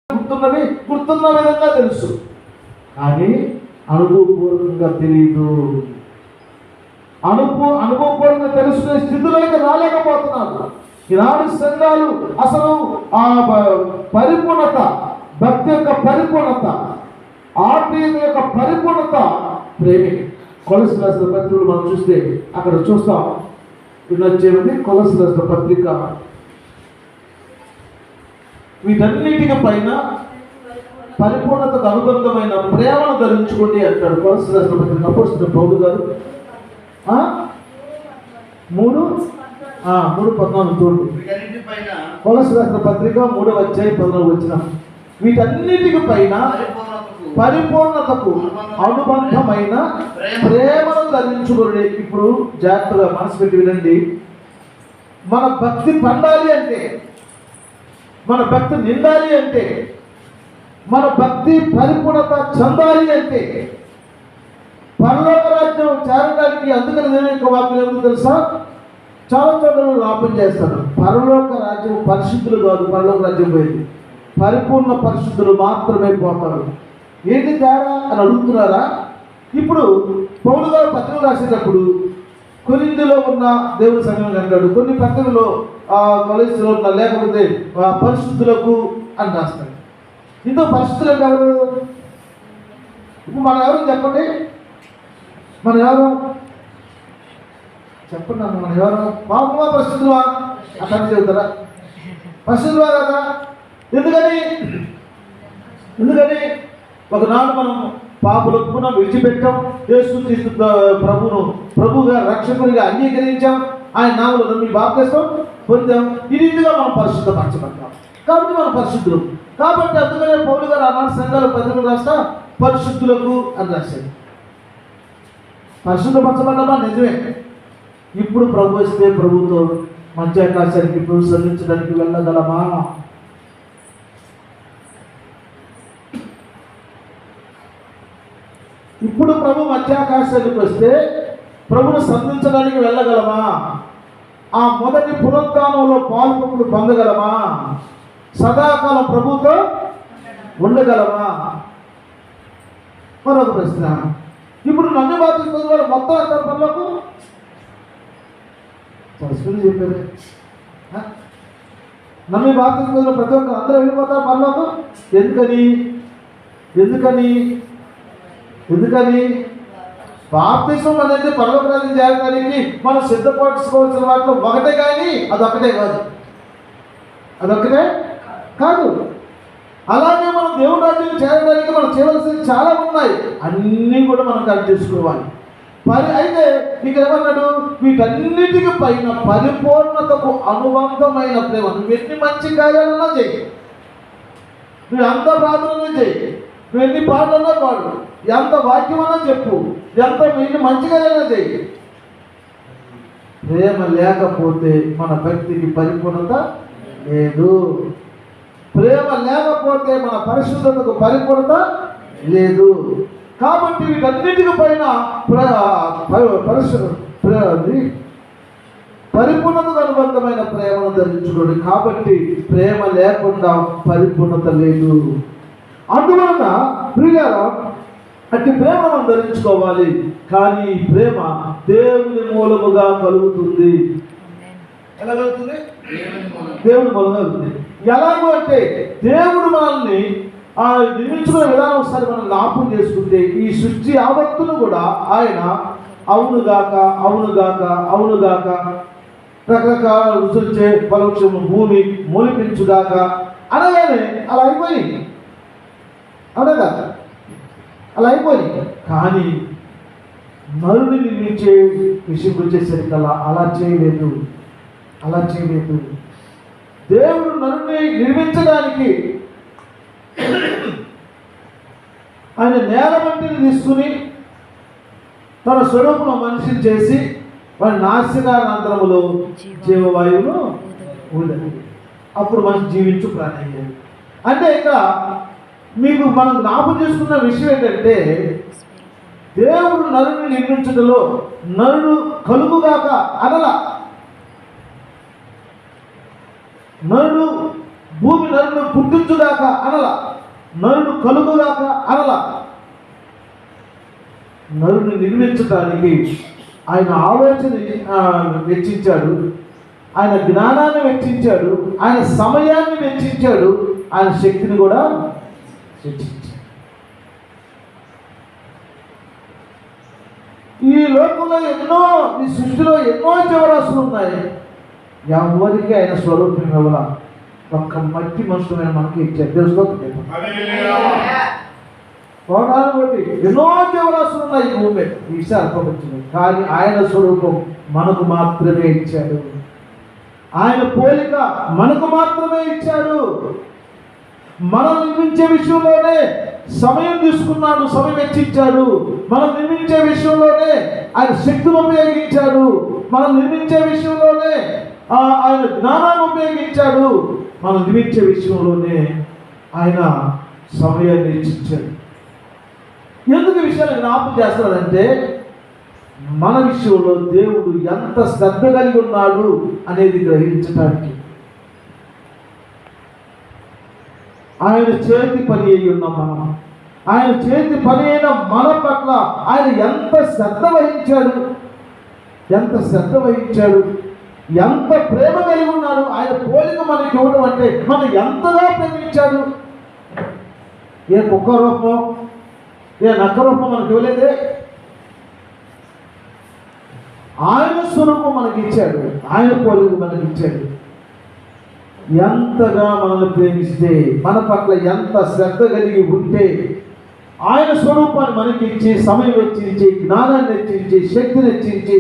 గుర్తున్న విధంగా తెలుసు, కానీ అనుభవపూర్వకంగా తెలియదు. అనుభవపూర్వకంగా తెలుసుకునే స్థితిలోకి రాలేకపోతున్నారు. ఈనాడు సంఘాలు అసలు ఆ పరిపూర్ణత, భక్తి యొక్క పరిపూర్ణత, ఆత్మీయత యొక్క పరిపూర్ణత ప్రేమే. కొలస్సీ రాసిన పత్రికలు మనం చూస్తే అక్కడ చూస్తాం. వినొచ్చేది కొలస్సీ రాసిన పత్రిక. వీటన్నిటికి పైన పరిపూర్ణతకు అనుబంధమైన ప్రేమను ధరించుకోండి అంటాడు కొలస్సీ రాసిన పత్రిక అపోస్తలుడైన పౌలు గారు. 3:14 చూడండి. కొలస్సీ రాసిన పత్రిక 3వ అధ్యాయం 14 వచనం. వీటన్నిటికి పైన పరిపూర్ణతకు అనుబంధమైన ప్రేమను ధరించుకోండి. ఇప్పుడు జాగ్రత్తగా మనసు పెట్టి వినండి. మన భక్తి పండాలి అంటే, మన భక్తి నిండాలి అంటే, మన భక్తి పరిపూర్ణత చెందాలి అంటే, పరలోక రాజ్యం చేరడానికి అందుకని నేను ఇంకో వాక్యం ఏమో తెలుసా? చాలా చోట్ల లాభం చేస్తాడు. పరలోక రాజ్యం పరిశుద్ధులు కాదు, పరలోక రాజ్యం పోయింది, పరిపూర్ణ పరిశుద్ధులు మాత్రమే పోతారు. ఏంటి తేడా అని అడుగుతున్నారా? ఇప్పుడు పౌలు గారు పత్రికలు రాసేటప్పుడు కొరింథీలో ఉన్న దేవుని సంఘం అంటాడు, కొన్ని పత్రికలో కొలస్సీలో ఉన్న లేకపోతే పరిశుద్ధులకు అని రాస్తాడు. ఇందులో పరిశుద్ధులకు ఎవరు? ఇప్పుడు మనం ఎవరు చెప్పండి? మనం ఎవరు చెప్పండి అన్న, మనం ఎవరు? పాపమా పరిశుద్ధువా అట్లా చెబుతారా? పరిశుద్ధువా కదా? ఎందుకని ఒకనాడు మనం పాపులకు పునః విడిచిపెట్టాం, యేసుక్రీస్తు ప్రభువుగా రక్షకుడిగా అంగీకరించాం, ఆయన నామములో నమ్మి బాప్తిస్మం పొందాం. ఈ రీతిగా మనం పరిశుద్ధపరచబడ్డాం కాబట్టి మనం పరిశుద్ధులు. కాబట్టి అందుకనే పౌలు గారు ఆనాడు సంఘాలు పత్రికలు రాస్తా పరిశుద్ధులకు అని రాశాడు. పరిశుద్ధపరచబడ్డామా నిజమే. ఇప్పుడు ప్రభు వస్తే ప్రభుతో మధ్యాకాశానికి ప్రభు సన్నిధించడానికి వెళ్ళగలమా? ఇప్పుడు ప్రభు మధ్యాకాశానికి వస్తే ప్రభును సంధించడానికి వెళ్ళగలమా? ఆ మొదటి పునరుత్థానంలో పాల్పొక్కులు పొందగలమా? సదాకాలం ప్రభుతో ఉండగలమా? మరొక ప్రశ్న. ఇప్పుడు నన్ను బాధిస్తున్న వాళ్ళు మొత్తం అంటారు పనులకు చెప్పారు. నన్ను బాధిస్తున్న ప్రతి ఒక్కరు అందరూ వెళ్ళిపోతారు పనులకు. ఎందుకని బాప్తిస్మం అనేది పరలోక రాజ్యం చేరడానికి మనం సిద్ధపరచుకోవాల్సిన వాటిలో ఒకటే, కానీ అదొక్కటే కాదు. అలాగే మనం దేవుని రాజ్యం చేరడానికి మనం చేయవలసినవి చాలా ఉన్నాయి. అన్నీ కూడా మనం కరెక్ట్ చేసుకోవాలి. అయితే నీకు ఏమన్నాడు? వీటన్నిటికి పైన పరిపూర్ణతకు అనుబంధమైన ప్రేమ. నువ్వు ఎన్ని మంచి కార్యాలన్నా చేయి, నువ్వు అంత ప్రార్థన చేయి, నువ్వు ఎన్ని పాటలన్నా పాడు, ఎంత వాక్యమన్నా చెప్పు, ఎంత ఎన్ని మంచిగా చేయి, ప్రేమ లేకపోతే మన భక్తికి పరిపూర్ణత లేదు. ప్రేమ లేకపోతే మన పరిశుద్ధతకు పరిపూర్ణత లేదు. కాబట్టి వీటన్నిటికి పైన పరిపూర్ణతకు అనుబంధమైన ప్రేమను ధరించుకోండి. కాబట్టి ప్రేమ లేకుండా పరిపూర్ణత లేదు. అందువలన ప్రియులారా, అట్టి ప్రేమను ధరించుకోవాలి. కానీ ఈ ప్రేమ దేవుని మూలముగా కలుగుతుంది. ఎలా కలుగుతుంది? దేవుని మూలంగా కలుగుతుంది. ఎలాగో అంటే దేవుడు మనల్ని నిర్మించుకునే విధానం ఒకసారి మనం జ్ఞాపకం చేసుకుంటే, ఈ సృష్టి యావత్తును కూడా ఆయన అవునుగాక రకరకాల రుచులచే పరోక్షము భూమి మొలిపించుగాక అనగానే అలా అయిపోయింది. అవునగా అలా అయిపోయింది. కానీ నరుని నిర్మించే విషయం వచ్చేసరికి అలా చేయలేదు. దేవుడు నరుని నిర్మించడానికి ఆయన నేల మట్టిని తీసుకుని తన స్వరూపంలో మనిషిని చేసి వారి నాసికానంతరములో జీవవాయువును ఊదని అప్పుడు మనిషి జీవించు ప్రాణి అయ్యాడు. అంటే ఇక్కడ మనం జ్ఞాపకం చేసుకున్న విషయం ఏంటంటే, దేవుడు నరుని నిర్మించడంలో నరుడు కలుగుగాక అనల, నరుడు భూమి నరుడు పుట్టించుగాక అనల, నరుడు కలుగుగాక అనల. నరుని నిర్మించడానికి ఆయన ఆలోచన వెచ్చించాడు, ఆయన జ్ఞానాన్ని వెచ్చించాడు, ఆయన సమయాన్ని వెచ్చించాడు, ఆయన శక్తిని కూడా వెచ్చించాడు. ఈ లోకంలో ఈ సృష్టిలో ఎన్నో జీవరాశులు ఉన్నాయి. ఎవరికి ఆయన స్వరూపం ఇవ్వాల, ఒక్క మట్టి మనుషులమైన మనకి ఇచ్చారు. తెలుసుకోవాలి, బట్టి ఎన్నో జీవరాశులు ఉన్నాయి ఈ భూమి, ఈ అల్పమొచ్చింది. కానీ ఆయన స్వరూపం మనకు మాత్రమే ఇచ్చాడు, ఆయన పోలిక మనకు మాత్రమే ఇచ్చాడు. మనం నిర్మించే విషయంలోనే సమయం తీసుకున్నాడు, సమయం వెచ్చించాడు. మనం నిర్మించే విషయంలోనే ఆయన శక్తిని ఉపయోగించాడు. మనం నిర్మించే విషయంలోనే ఆయన జ్ఞానాన్ని ఉపయోగించాడు. మనం నిర్మించే విషయంలోనే ఆయన సమయాన్ని వెచ్చించాడు. ఎందుకు ఈ విషయాన్ని జ్ఞాపకం చేస్తాడంటే, మన విషయంలో దేవుడు ఎంత శ్రద్ధ కలిగి ఉన్నాడు అనేది గ్రహించడానికి. ఆయన చేతి పని అయి ఉన్నాం మనం. ఆయన చేతి పని అయిన మన పట్ల ఆయన ఎంత శ్రద్ధ వహించాడు, ఎంత శ్రద్ధ వహించాడు, ఎంత ప్రేమ కలిగి ఉన్నాడు. ఆయన పోలిక మనకి ఇవ్వడం అంటే మనం ఎంతగా ప్రేమించాడు. ఏ కుక్క రూపం, ఏ నక్క రూపం మనకి ఇవ్వలేదే, ఆయన స్వరూపం మనకి ఇచ్చాడు, ఆయన పోలిక మనకి ఇచ్చాడు. ఎంతగా మనల్ని ప్రేమిస్తే, మన పట్ల ఎంత శ్రద్ధ కలిగి ఉంటే, ఆయన స్వరూపాన్ని మనకి ఇచ్చి, సమయం వెచ్చించి, జ్ఞానాన్ని హెచ్చించి, శక్తిని హెచ్చించి,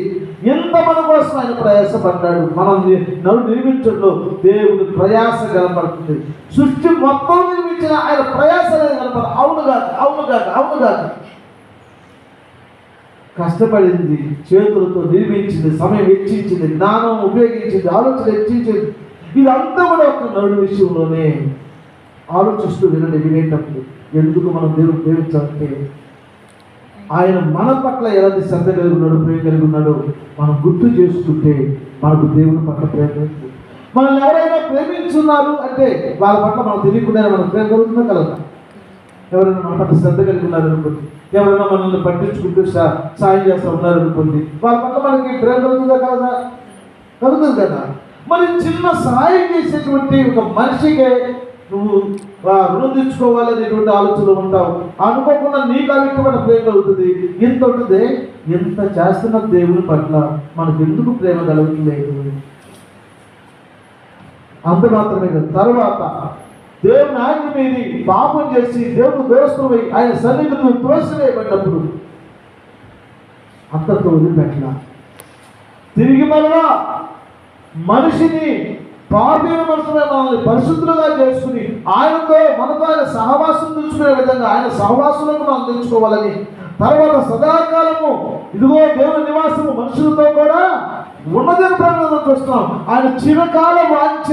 ఎంత మన కోసం ఆయన ప్రయాసపడ్డాడు. మనం నిర్మించడంలో దేవుని ప్రయాస కనపడుతుంది. సృష్టి మొత్తం నిర్మించిన ఆయన ప్రయాస అనేది కనపడ. అవునుగా కష్టపడింది, చేతులతో నిర్మించింది, సమయం వెచ్చించింది, జ్ఞానం ఉపయోగించింది, ఆలోచన హెచ్చించింది. ఇదంతా కూడా ఒక నరుడు విషయంలోనే ఆలోచిస్తూ వినేటప్పుడు ఎందుకు మనం దేవుడు ప్రేమించాలంటే, ఆయన మన పట్ల ఎలాంటి శ్రద్ధ కలిగి ఉన్నాడు, ప్రేమ కలిగి ఉన్నాడో మనం గుర్తు చేసుకుంటే మనకు దేవుని పట్ల ప్రేమ కలుగుతుంది. మనల్ని ఎవరైనా ప్రేమించున్నారు అంటే వాళ్ళ పట్ల మనం తెలియకుండా మనకు ప్రేమ కలుగుతుందా కలగదా? ఎవరైనా మన పట్ల శ్రద్ధ కలిగి ఉన్నారు అనుకోండి, ఎవరైనా మనల్ని పట్టించుకుంటూ సాయం చేస్తూ ఉన్నారు అనుకోండి, వాళ్ళ పట్ల మనకి ప్రేమ కలుగుతుందా కలదా? కలుగుతుంది కదా. మరి చిన్న సహాయం చేసేటువంటి ఒక మనిషికే నువ్వు రుణం తెచ్చుకోవాలనేటువంటి ఆలోచనలు ఉంటావు. అనుకోకుండా నీకు అవికమైన ప్రేమ కలుగుతుంది. ఎంత ఉంటుంది, ఎంత చేస్తున్న దేవుని పట్ల మనకు ఎందుకు ప్రేమ కలుగుతలేదు? అంత మాత్రమే కదా, తర్వాత దేవుని ఆజ్ఞ మీది పాపం చేసి దేవుడు దోషమై ఆయన సన్నిధిని త్రోసివేయబడినప్పుడు అంతతో వదిలిపెట్టిన తిరిగి మరలా మనిషిని పాపైన మనసులో మనల్ని పరిశుద్ధులుగా చేసుకుని ఆయనతో మనతో ఆయన సహవాసం తెచ్చుకునే విధంగా ఆయన సహవాసులను మనం తెచ్చుకోవాలని, తర్వాత సదాకాలము ఇదిగో దేవుని నివాసము మనుషులతో కూడా ఉన్నదని ప్రకటన చూస్తున్నాం. ఆయన చిరకాల వాంఛ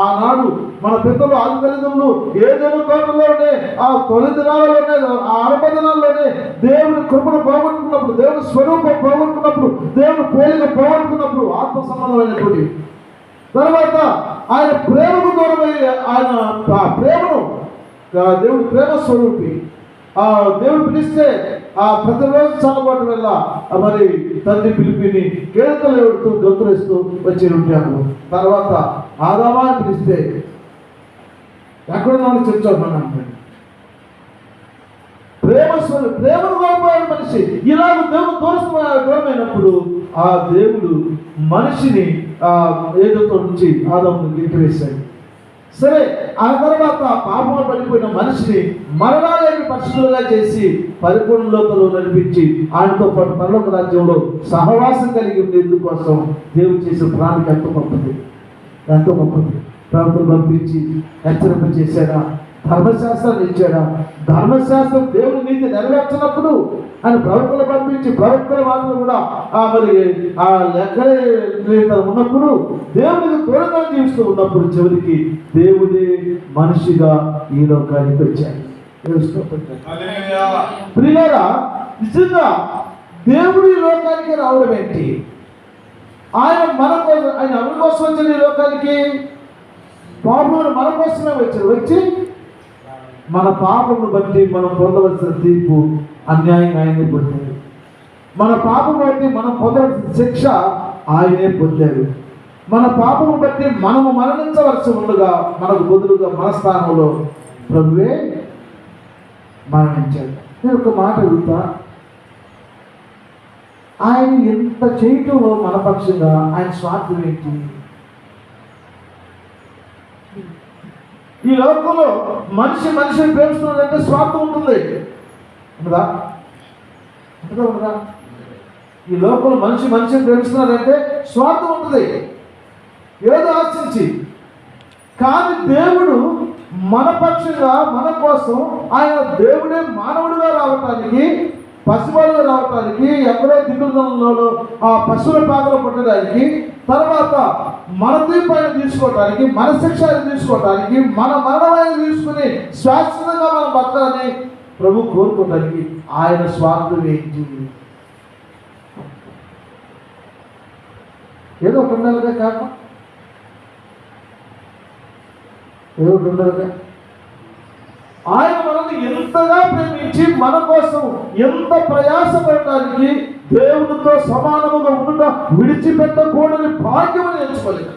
ఆనాడు మన పెద్దలు ఆది తల్లిదండ్రులు ఏదైనా తోటలోనే ఆ తొలి దినాలలోనే ఆ 60 దినాల్లోనే దేవుని కృపను పోగొట్టుకున్నప్పుడు, దేవుని స్వరూపం పోగొట్టుకున్నప్పుడు, దేవుని పోలిక పోగొట్టుకున్నప్పుడు ఆత్మ సంబంధమైనటువంటి తర్వాత ఆయన ప్రేమకు దూరమై ఆయన ప్రేమను దేవుడి ప్రేమ స్వరూపి దేవుడు పిలిస్తే ప్రతిరోజు చల్లబాటు వల్ల మరి తండ్రి పిలిపిని కేడతలు ఎవడుతూ గొంతులేస్తూ వచ్చి ఉంటాము. తర్వాత ఆదామా అని పిలిస్తే ఎక్కడున్నామని చెప్తాను. ప్రేమను కోల్పోయాడు మనిషి. ఇలాగ దేవుడు దూరమైనప్పుడు ఆ దేవుడు మనిషిని ఏదోతో నుంచి ఆదామును గిట్టివేశాడు. సరే, ఆ తర్వాత పాపంలో పడిపోయిన మనిషిని మరణాలేని పరిశుద్ధులుగా చేసి పరిపూర్ణ లోకంలో నడిపించి ఆయనతో పాటు పరలోక రాజ్యంలో సహవాసం కలిగి ఉండేందుకోసం దేవుడు చేసిన ప్రణాళిక ఎంతో గొప్పది, ఎంతో గొప్పది. ప్రభుత్వం పంపించి హెచ్చరింప చేశాడా? ధర్మశాస్త్రాన్ని ఇచ్చాడా? ధర్మశాస్త్రం దేవుని నీతి నెరవేర్చినప్పుడు ఆయన ప్రవక్తలు పంపించి ప్రవక్తల వాళ్ళు కూడా మరి ఆ లెక్క ఉన్నప్పుడు దేవునికి దూరంగా జీవిస్తూ ఉన్నప్పుడు చివరికి దేవుడే మనిషిగా ఈ లోకానికి వచ్చాడు. ప్రియులారా, నిజంగా దేవుడు ఈ లోకానికి రావడం ఏంటి? ఆయన మన కోసం, ఆయన ఎవరి కోసం వచ్చిన ఈ లోకానికి? పాపములు మన కోసమే వచ్చి మన పాపమును బట్టి మనం పొందవలసిన తీర్పు అన్యాయంగా ఆయనే పొందాడు. మన పాపం బట్టి మనం పొందవలసిన శిక్ష ఆయనే పొందాడు. మన పాపము బట్టి మనము మరణించవలసి ఉండగా మనకు బదులుగా మన స్థానంలో ప్రభువే మరణించాడు. నేను ఒక మాట అడుగుతా, ఆయన ఎంత చేయటంలో మన పక్షంగా ఆయన స్వార్థం ఏంటి? ఈ లోకంలో మనిషిని ప్రేమిస్తున్నాడంటే స్వార్థం ఉంటుంది ఉండదా? ఉండదా? ఈ లోకంలో మనిషిని ప్రేమిస్తున్నాడంటే స్వార్థం ఉంటుంది, ఏదో ఆశించి. కానీ దేవుడు మన పక్షంగా మన కోసం ఆయన దేవుడే మానవుడిగా రావటానికి, పసివాళ్ళుగా రావటానికి, ఎక్కడో దిగుదలలో ఆ పశువుల పాకలో పుట్టడానికి, తర్వాత మన తీర్పు తీసుకోవటానికి, మన శిక్ష తీసుకోవటానికి, మన మరణమైన తీసుకుని శాశ్వతంగా మనం బతకాలని ప్రభు కోరుకోవటానికి ఆయన స్వార్థం ఏంటి? ఏదో ఒకటి ఉండాలిగా, కాక ఏదో ఒకటి ఉండాలిగా. ఆయన మనల్ని ఎంతగా ప్రేమించి మన కోసం ఎంత ప్రయాసపడటానికి, దేవునితో సమానముగా ఉండుట విడిచిపెట్టకూడని భాగ్యమని ఎంచుకోలేదు.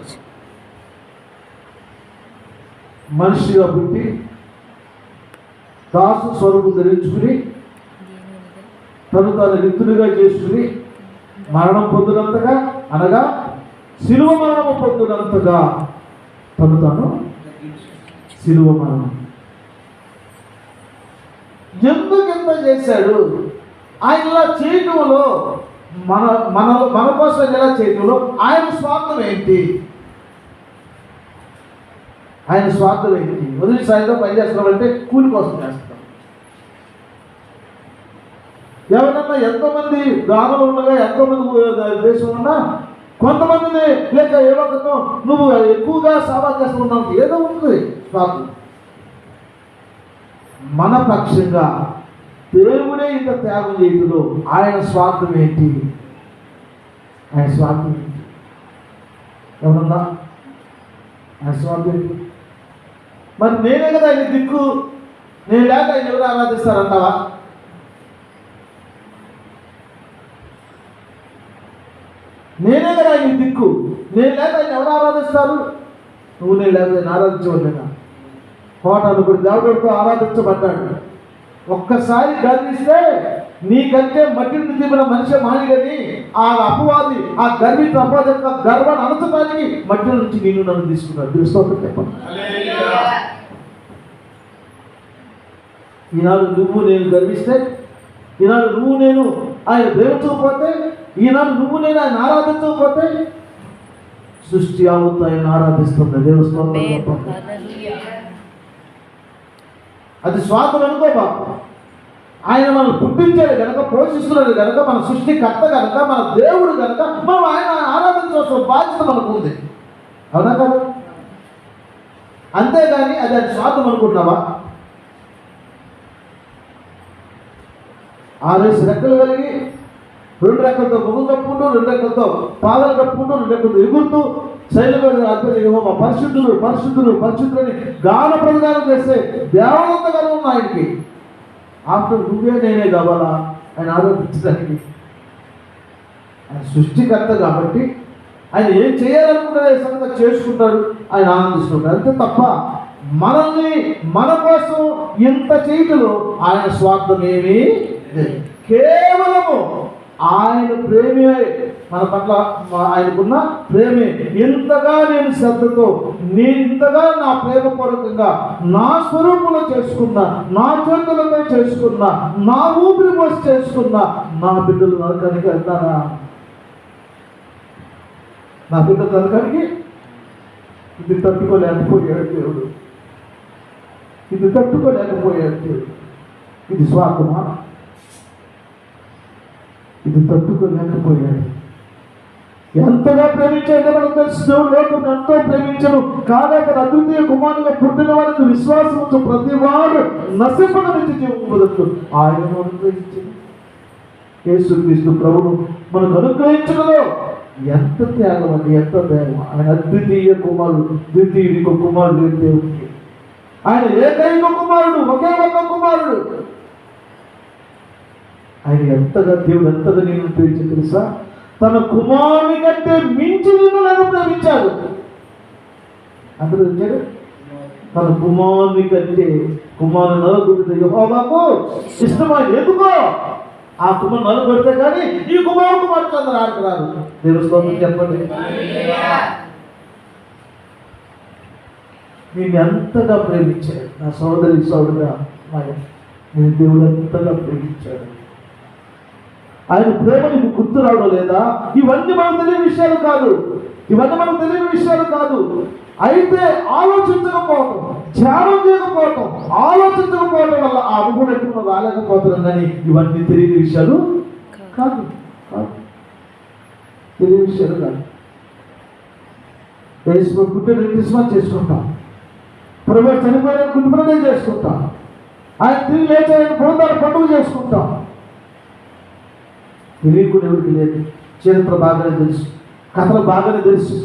మనిషిగా పుట్టి దాసు స్వరూపం ధరించుకుని తను తాను రిక్తుడిగా చేసుకుని మరణం పొందినంతగా, అనగా శిలువ మరణము పొందినంతగా తను తాను శిలువ మరణం ఎందుకు ఎంత చేశాడు? ఆయన ఇలా చేయటంలో మన కోసం ఎలా చేయటంలో ఆయన స్వార్థం ఏంటి? ఆయన స్వార్థం ఏంటి? మొదటి సాయంత్రం పని చేస్తున్నామంటే కూలి కోసం చేస్తాం. ఎవరన్నా ఎంతోమంది గ్రామంలో ఉండగా, ఎంతోమంది దేశం ఉన్నా, కొంతమందిని లేక ఏదో నువ్వు ఎక్కువగా సేవ చేస్తున్నావు, ఏదో ఉంటుంది స్వార్థం. మన పక్షంగా దేవుడే ఇంత త్యాగం చేయటంలో ఆయన స్వార్థం ఏంటి? ఆయన స్వార్థం ఏంటి? ఎవరన్నా ఆయన స్వార్థం ఏంటి? మరి నేనే కదా ఆయన దిక్కు, నేను లేక ఆయన ఎవరు ఆరాధిస్తారంటావా? నేనే కదా ఆయన దిక్కు, నేను లేక ఆయన ఎవరు ఆరాధిస్తారు? నువ్వు నేను లేక ఆయన ఆరాధించవలేదా? కోటాను కూడా దేవుడితో ఆరాధించబడ్డాడు. ఒక్కసారి గర్విస్తే నీకంటే మట్టిని తిప్పిన మనిషి మానిగని ఆ అపవాది, ఆ గర్విత అపవాది యొక్క గర్వాన్ని అణచడానికి మట్టి నుంచి నేను నన్ను తీసుకున్నాడు. తెలుసుకోవద్దు చెప్పండి. ఈనాడు నువ్వు నేను గర్విస్తే, ఈనాడు నువ్వు నేను ఆయన ప్రేమించకపోతే, ఈనాడు నువ్వు నేను ఆయన ఆరాధించకపోతే సృష్టి యావత్తు ఆయన ఆరాధిస్తుంది. దేవస్థానం అది స్వార్థం అనుకో బాబు. ఆయన మనం పుట్టించాడు కనుక, పోషిస్తున్నాడు కనుక, మన సృష్టికర్త కనుక, మన దేవుడు కనుక మనం ఆయన ఆరాధించవలసిన బాధ్యత మనకు ఉంది. అవునా కదా? అంతేగాని అది స్వార్థం అనుకుంటున్నావా? 6 రెక్కలు కలిగి 2 రెక్కలతో ముగ్గురు కప్పుకుంటూ, 2 రెక్కలతో పాదాలు కప్పుకుంటూ, 2 రెక్కలతో ఎగురుతూ శైలిగా పరిశుద్ధులు పరిశుద్ధులు పరిశుద్ధులని గాన ప్రదానం చేస్తే దేవత గారు ఉన్న ఆయనకి ఆఫ్టర్ నువ్వే నేనే కావాలా ఆయన ఆరాధించడానికి? ఆయన సృష్టికర్త కాబట్టి ఆయన ఏం చేయాలనుకుంటే సంగతి చేసుకుంటాడు, ఆయన ఆనందిస్తుంటాడు. అంతే తప్ప మనల్ని మన కోసం ఇంత చేయటంలో ఆయన స్వార్థం ఏమీ లేదు. కేవలము ఆయన ప్రేమే మన పట్ల, ఆయనకున్న ప్రేమే. ఇంతగా నేను శ్రద్ధతో, నేను ఇంతగా నా ప్రేమపూర్వకంగా నా స్వరూపంలో చేసుకున్నా, నా చేతులతో చేసుకున్నా, నా ఊపిరి పోసి చేసుకున్నా, నా బిడ్డలు నరకానికి వెళ్తారా? నా బిడ్డలు నరకానికి ఇది తట్టుకోలేకపోయాడు దేవుడు. ఇది తట్టుకోలేకపోయాడు దేవుడు. ఇది స్వార్థమా? ఇది తట్టుకోలేకపోయాడు. ఎంతగా ప్రేమించాడంటే మనకు తెలుసు. దేవుడు లోకం ఎంతో ప్రేమించను కాగా తన అద్వితీయ కుమారుగా పుట్టిన వారికి విశ్వాసం ప్రతి వాడు నశింపక నుంచి జీవం పొందుతూ ఆయనను అనుగ్రహించింది. యేసుక్రీస్తు ప్రభువు మనకు అనుగ్రహించడంలో ఎంత త్యాగం అండి, ఎంత త్యాగం. ఆయన అద్వితీయ కుమారుడు, ద్వితీయుడికి కుమారుడు లేని దేవుడికి. ఆయన ఏకైక కుమారుడు, ఒకే ఒక కుమారుడు. ఆయన ఎంతగా దేవుడు ఎంతగా నేను ప్రేమించి తెలుసా? తన కుమారుని కంటే మించి నిన్ను ప్రేమించాడు. అందరూ వచ్చాడు. తన కుమారుని కంటే కుమారుని నలుగురితో యెహోవాకు ఇష్టమైన ఎందుకో ఆ కుమారు నలుగురితే కానీ ఈ కుమారుడు మాట్లాడారు ఆడుతున్నారు. దేవుని స్తోత్రం చెప్పండి. నేను ఎంతగా ప్రేమించాడు నా సోదరుడా, నేను దేవుడు ఎంతగా ప్రేమించాడు. ఆయన ప్రేమ నీకు గుర్తు రావడం లేదా? ఇవన్నీ మనకు తెలియని విషయాలు కాదు, ఇవన్నీ మనకు తెలియని విషయాలు కాదు. అయితే ఆలోచించకపోవటం, ధ్యానం చేయకపోవటం, ఆలోచించకపోవటం వల్ల ఆ అనుభవం ఎప్పుడు రాలేకపోతున్నాం. కానీ ఇవన్నీ తెలియని విషయాలు కాదు, తెలియని విషయాలు కాదు. పుట్టిన క్రిస్మస్ చేసుకుంటాం, ప్రభు చనిపోయిన గుడ్బడే చేసుకుంటాం, ఆయన తిరిగి లేచిన బృందాలు పండుగ చేసుకుంటాం. తెలియకుండా ఎవరికి లేదు. చరిత్ర బాగానే తెలుసు, కథలు బాగానే తెలుసు,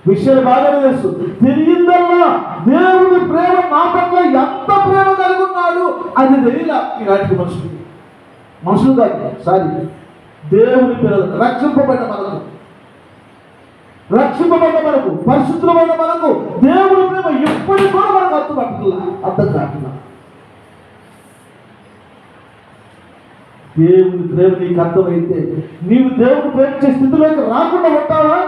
విషయాలు బాగానే తెలుసు. తెలియదల్లా దేవుడి ప్రేమ నా పట్ల ఎంత ప్రేమ కలిగి ఉన్నాడు అది తెలియలా ఈనాటికి మనుషులు కాదు. సారీ, దేవుడి పిల్లలు రక్షింపబడ్డ మనకు పరిశుద్ధమైన మనకు దేవుడి ప్రేమ ఎప్పటికి కూడా మనకు అర్థం కావట్లా. దేవుని ప్రేమ నీకు అర్థమైతే నీవు దేవుని ప్రేమించే స్థితిలోకి రాకుండా ఉంటావా?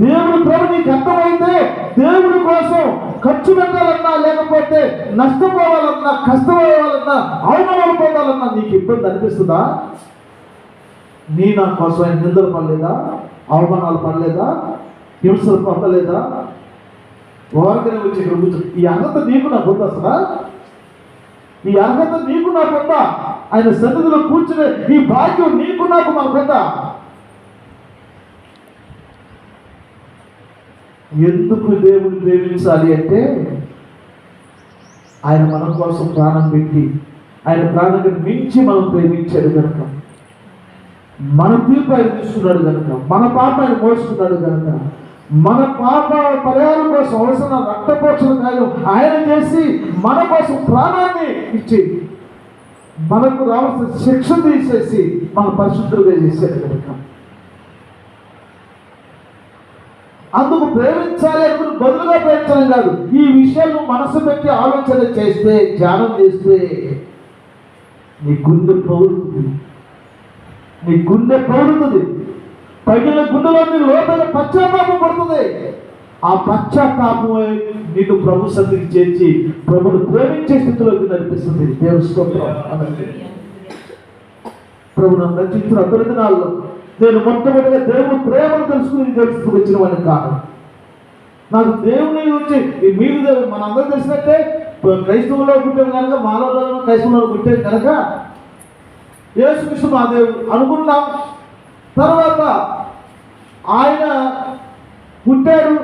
దేవుని ప్రేమ నీకు అర్థమైతే దేవుని కోసం ఖర్చు పెట్టాలన్నా, లేకపోతే నష్టపోవాలన్నా, కష్టపోవాలన్నా, అవమానాలు పోవాలన్నా నీకు ఇబ్బంది అనిపిస్తుందా? నా కోసం ఆయన నిందలు పడలేదా? అవమానాలు పడలేదా? హింసలు పడలేదా? ఓరకనే వచ్చి ఇక్కడ కూర్చొని ఈ అర్హత నీకు నాకు ఉందా? అసలు ఈ అర్హత నీకు నాకు ఉందా? ఆయన సన్నిధిలో కూర్చునే ఈ భాగ్యం నీకు నాకు మనకుందా? ఎందుకు దేవుని ప్రేమించాలి అంటే ఆయన మన కోసం ప్రాణం పెట్టి, ఆయన ప్రాణాన్ని మించి మనం ప్రేమించాడు కనుక, మన తీర్పు ఆయన తీసుకున్నాడు కనుక, మన పాప ఆయన మోసుకున్నాడు కనుక, మన పాప పరిహారం కోసం అవసరం రక్తపోషణ కార్యం ఆయన చేసి మన కోసం ప్రాణాన్ని ఇచ్చి మనకు రావాల్సిన శిక్ష తీసేసి మన పరిశుద్ధులుగా చేశాడు కనుక, అందుకు ప్రేమించాలి అనుకుని బదులుగా ప్రేమించడం కాదు. ఈ విషయాలను మనసు పెట్టి ఆలోచన చేస్తే, ధ్యానం చేస్తే నీ గుండె పౌరుతుంది, పగిలిన గుండెలో నీ లోపల పశ్చాత్తాపం పడుతుంది. ఆ పశ్చాత్తాపమే నీకు ప్రభు సన్నిధికి చేర్చి ప్రభుని ప్రేమించే స్థితిలోకి నడిపిస్తుంది. దేవుని స్తోత్రం. ప్రభు నన్ను రక్షించిన అందరి దినాల్లో నేను మొట్టమొదటిగా దేవుని ప్రేమను తెలుసుకుని వచ్చిన వాడిని కాదు. నాకు దేవుని వచ్చి మీరు మనందరూ తెలిసినట్టే క్రైస్తవులో పుట్టాను కనుక, మానవులలో క్రైస్తవులో పుట్టాను కనుక యేసుక్రీస్తు మా దేవుడు అనుకున్నాం. తర్వాత ఆయన పుట్టాడు,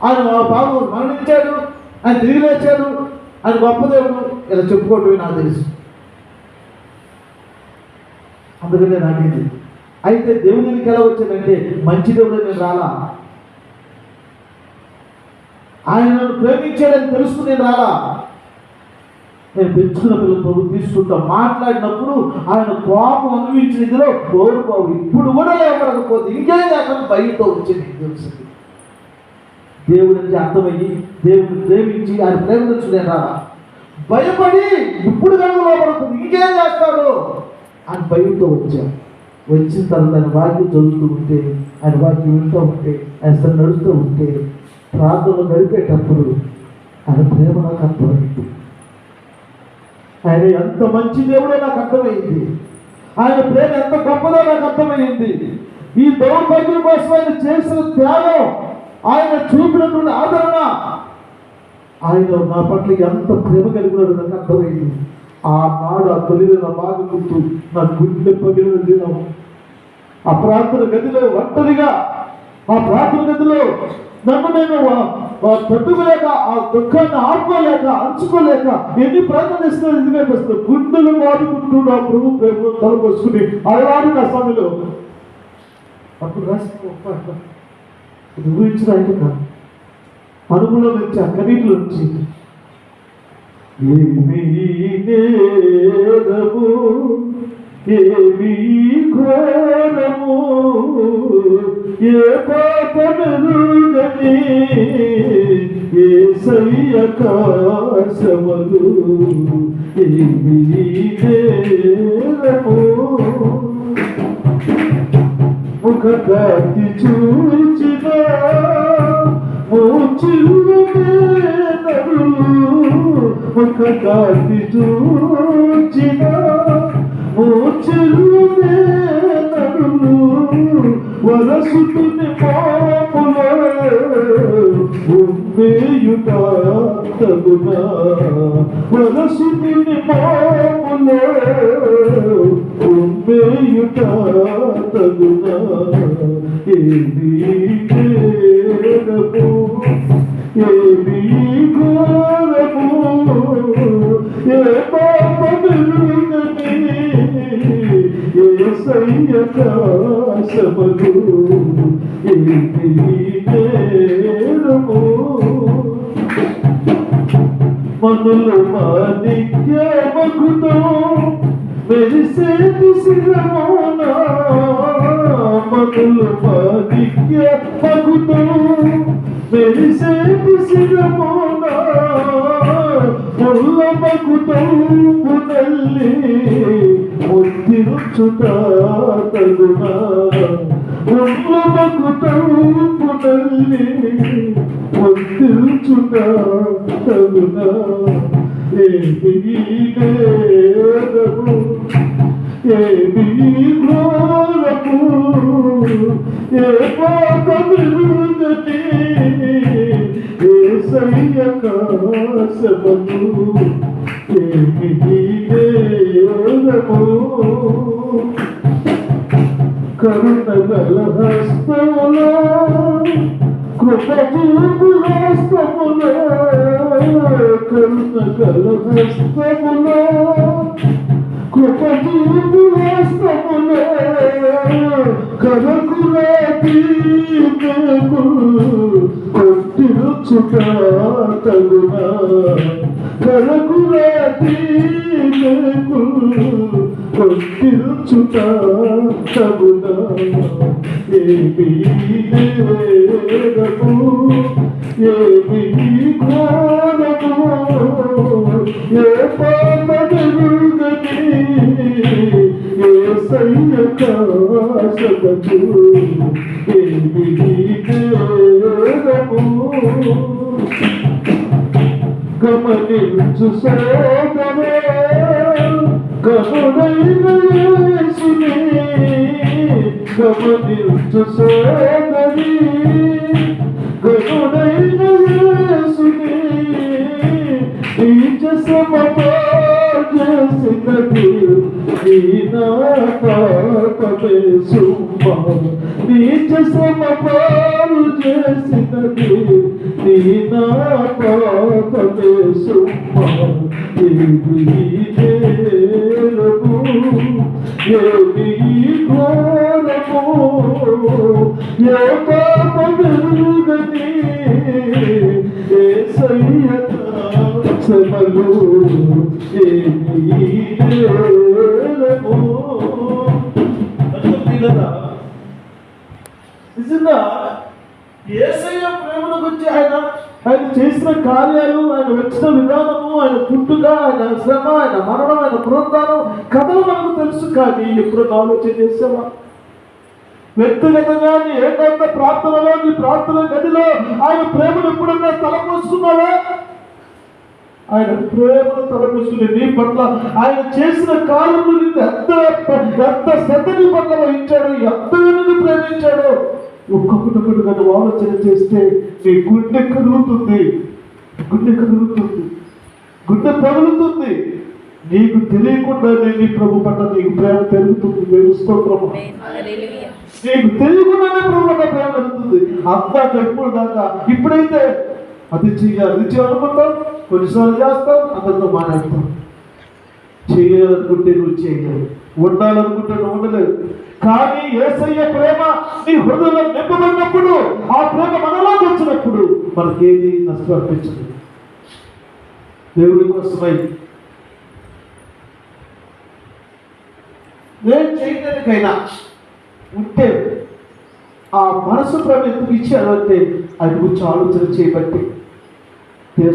ఆయన బాబు మరణించాడు, ఆయన తిరిగి లేచాడు, ఆయన గొప్ప దేవుడు ఇలా చెప్పుకోవటమే నాకు తెలుసు. అందుకనే నాకేంది అయితే దేవునికి ఎలా వచ్చానంటే మంచి దేవుడు నేను రాలా, ఆయన నన్ను ప్రేమించాడని తెలుసుకుని నేను రాలా. నేను పెంచుకున్న పిల్లలతో తీసుకుంటా మాట్లాడినప్పుడు ఆయన కోపం అనుభవించిన ఇదిలో కోరుకోవు ఇప్పుడు కూడా లేకపోతే ఇంకేం కాకుండా బయటతో వచ్చింది తెలిసింది. దేవుడి నుంచి అర్థమయ్యి దేవుడిని ప్రేమించి ఆయన ప్రేమ తెలుసు నేను రాలా. భయపడి ఇప్పుడు కనుక లోపడుతుంది ఇంకేం చేస్తాడు అని బయటతో వచ్చాను. వచ్చిన తర్వాత ఆయన వాక్యం చదువుతూ ఉంటే, ఆయన వాక్యం వింటూ ఉంటే, ఆయన నడుస్తూ ఉంటే, ప్రార్థనలు గడిపేటప్పుడు ఆయన ప్రేమ నాకు అర్థమైంది. ఆయన ఎంత మంచి దేవుడో నాకు అర్థమైంది. ఆయన ప్రేమ ఎంత గొప్పదో నాకు అర్థమైంది. ఈ దౌర్భాగ్యం కోసం ఆయన చేసిన త్యాగం, ఆయన చూపినటువంటి ఆదరణ, ఆయన నా పట్ల ఎంత ప్రేమ కలిగినాడు నాకు అర్థమైంది. ఆ నాడు ఆ తొలిదిన బాగా గుర్తు, నా గుండె పగిలిన దినం. ఆ ప్రార్థన గదిలో ఒంటరిగా, ఆ ప్రార్థన గదిలో నన్ను నేను తట్టుకోలేక, ఆ దుఃఖాన్ని ఆడుకోలేక, అంచుకోలేక ఎన్ని ప్రార్థన ఇస్తున్నా ఇదిగా వస్తుంది. గుండెలు వాడుకుంటూ నా ప్రభు ప్రేమ తలపోసుకుని అలాంటి నా సమయంలో అప్పుడు రాసిన ఊహించిన ఆయన అనుభవంలో నుంచి అక్కనీటిలో నుంచి ఏమీ నేరము ఏమీ ఘోరము ఏ పాపమెరుగని యేసయ్య కాసమగు ఏమీ నేరము ముఖ కాంతి చూచిన ముఖ కాంతి చూచిన నడులు వరసుతుని మాములో ఉమ్మేయుట తగునా వరసుతుని మాములో ఉమ్మేయుట తగునా ఏమీ నేరము ఏమీ ఘోరము ఏ పాపమెరుగని యేసయ్య కాసమగు ఏమీ నేరము మనులు మాణిక్యమగుతో మెరిసేటి శిరమునా మనులు మాణిక్యమగుతో మెరిసేటి శిరమునా ముల్లమగుతోపునల్లి ముద్దిరుచుట తగునా ముల్లమగుతోపునల్లి ముద్దిరుచుట తగునా ఏమీ నేరము ఏమీ ఘోరము ఏ పాపమెరుగని యేసయ్య కాసమగు ఏమీ నేరము కరుణగల హస్తములో కృపచూపు హస్తములో కరుణగల హస్తములో కృపచూపు హస్తములో కరకురాతి కొట్టిరుచుట తగునా కరకురాతి కొట్టిరుచుట తగునా ఏమీ నేరము ఏమీ ఘోరము ఏ పాపమెరుగని యేసయ్య కాసమగు ఏమీ నేరము గమనించు సోదరే కరుణైన యేసుని గమనించు సోదరి కరుణైన యేసుని నీచ సమపాజసినది నీ నా పాపమే సుమ్మా నీచ సమపాలు చేసినది నీ నా పాపమే సుమ్మా ఏమీ నేరము ఏమీ ఘోరము ఏ పాపమెరుగని యేసయ్య కాసమగు ఏమీ నేరము. నిజంగా యేసయ్య ప్రేమను గురించి ఆయన చేసిన కార్యాలు, ఆయన వచ్చిన విధానము, ఆయన పుట్టుక, ఆయన శ్రమ, ఆయన మరణం, ఆయన పునరుద్ధానం కథలు మనకు తెలుసు. కానీ ఎప్పుడైనా ఆలోచన చేసావా? వ్యక్తిగతంగా నీ ఏకాంత ప్రార్థనలో, నీ ప్రార్థన గదిలో ఆయన ప్రేమను ఎప్పుడన్నా తలపోస్తున్నావా? ఆయన ప్రేమను తలపోసుకుని నీ పట్ల ఆయన చేసిన కార్యములు నిన్ను ఎంత శ్రద్ధ నీ పట్ల వహించాడు, ఎంత నిన్ను ప్రేమించాడు ఒక్కొక్కటి నువ్వు ఆలోచన చేస్తే నీ గుండె కదులుతుంది, గుండె పగులుతుంది. నీకు తెలియకుండానే నీ ప్రభు పట్ల నీకు ప్రేమ పెరుగుతుంది. స్తోత్రము. నీకు తెలియకుండానే ప్రభు పట్ల ప్రేమ పెరుగుతుంది. అంతా గడుపుడు దాకా ఇప్పుడైతే అది చేయాలనుకుంటాం, కొన్నిసార్లు చేస్తాం, అందరితో మాట్లాడతాం. చేయాలనుకుంటే నువ్వు చేయగలవు. ఉండాలనుకుంటే ఉండలేదు. కానీ యేసయ్య ప్రేమ నీ హృదయంలో నింపబడినప్పుడు, ఆ ప్రేమ మనలోకి వచ్చినప్పుడు మనకేది నష్టం అనిపించదు. దేవుడి కోసమై నేను చేయడానికైనా ఉంటే ఆ మనసు ప్రేమ ఎందుకు ఇచ్చాడంటే అది గురించి ఆలోచన చేయబట్టి.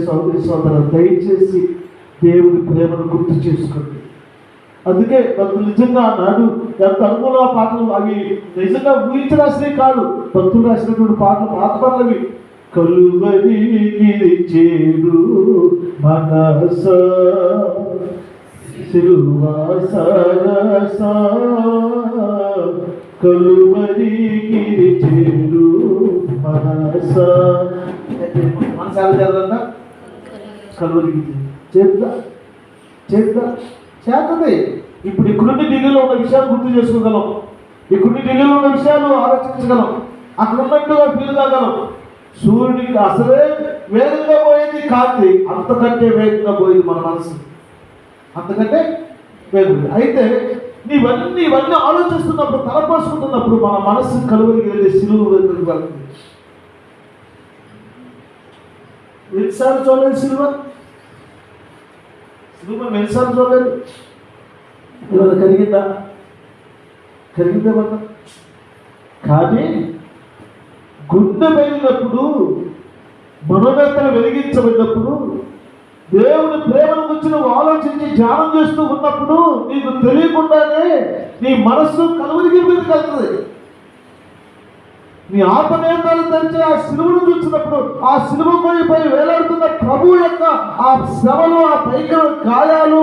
సోదరి సోదరు, దయచేసి దేవుడి ప్రేమను గుర్తు చేసుకోండి. అందుకే భక్తులు నిజంగా నాడు ఎంత అనుకూల పాటలు, అవి నిజంగా ఊహించి రాసినవి కాదు, భక్తులు రాసినటువంటి పాటలు, పాత పాటలవి. కలువరి చేరు మనస సిలువాస కలువరి చేరు మనస మనసాలు జరగదా కలువరికి చేతది. ఇప్పుడు ఇక్కడుండి ఢిల్లీలో ఉన్న విషయాలు గుర్తు చేసుకోగలం, ఇక్కడుండి ఢిల్లీలో ఉన్న విషయాలు ఆలోచించగలం, అక్కడ ఉన్నట్టుగా ఫీల్ కాగలం. సూర్యుడికి అసలే వేగంగా పోయేది కాంతి, అంతకంటే వేగంగా పోయేది మన మనసు, అంతకంటే వేగంగా. అయితే ఇవన్నీ ఆలోచిస్తున్నప్పుడు, తలపోసుకుంటున్నప్పుడు మన మనసు కలువరికి వెళ్ళి సిలువ వెళ్తుంది. ఎన్నిసార్లు చూడలేదు సిలువ ఎన్నిసార్లు చూడలేదు? ఇవాళ కరిగిందా పట్ల? కానీ గుండె వెళ్ళినప్పుడు, మనోవేత్తలు వెలిగించబడినప్పుడు, దేవుని ప్రేమను గురించి నువ్వు ఆలోచించి ధ్యానం చేస్తూ ఉన్నప్పుడు నీకు తెలియకుండానే నీ మనస్సు కలువరికి మీదకి వెళ్తుంది. నీ ఆత్మనేతాలు తెరిచి ఆ సిలువను చూసినప్పుడు, ఆ సిలువపై వేలాడుతున్న ప్రభు యొక్క ఆ శ్రమలు, ఆ పైకల గాయాలు,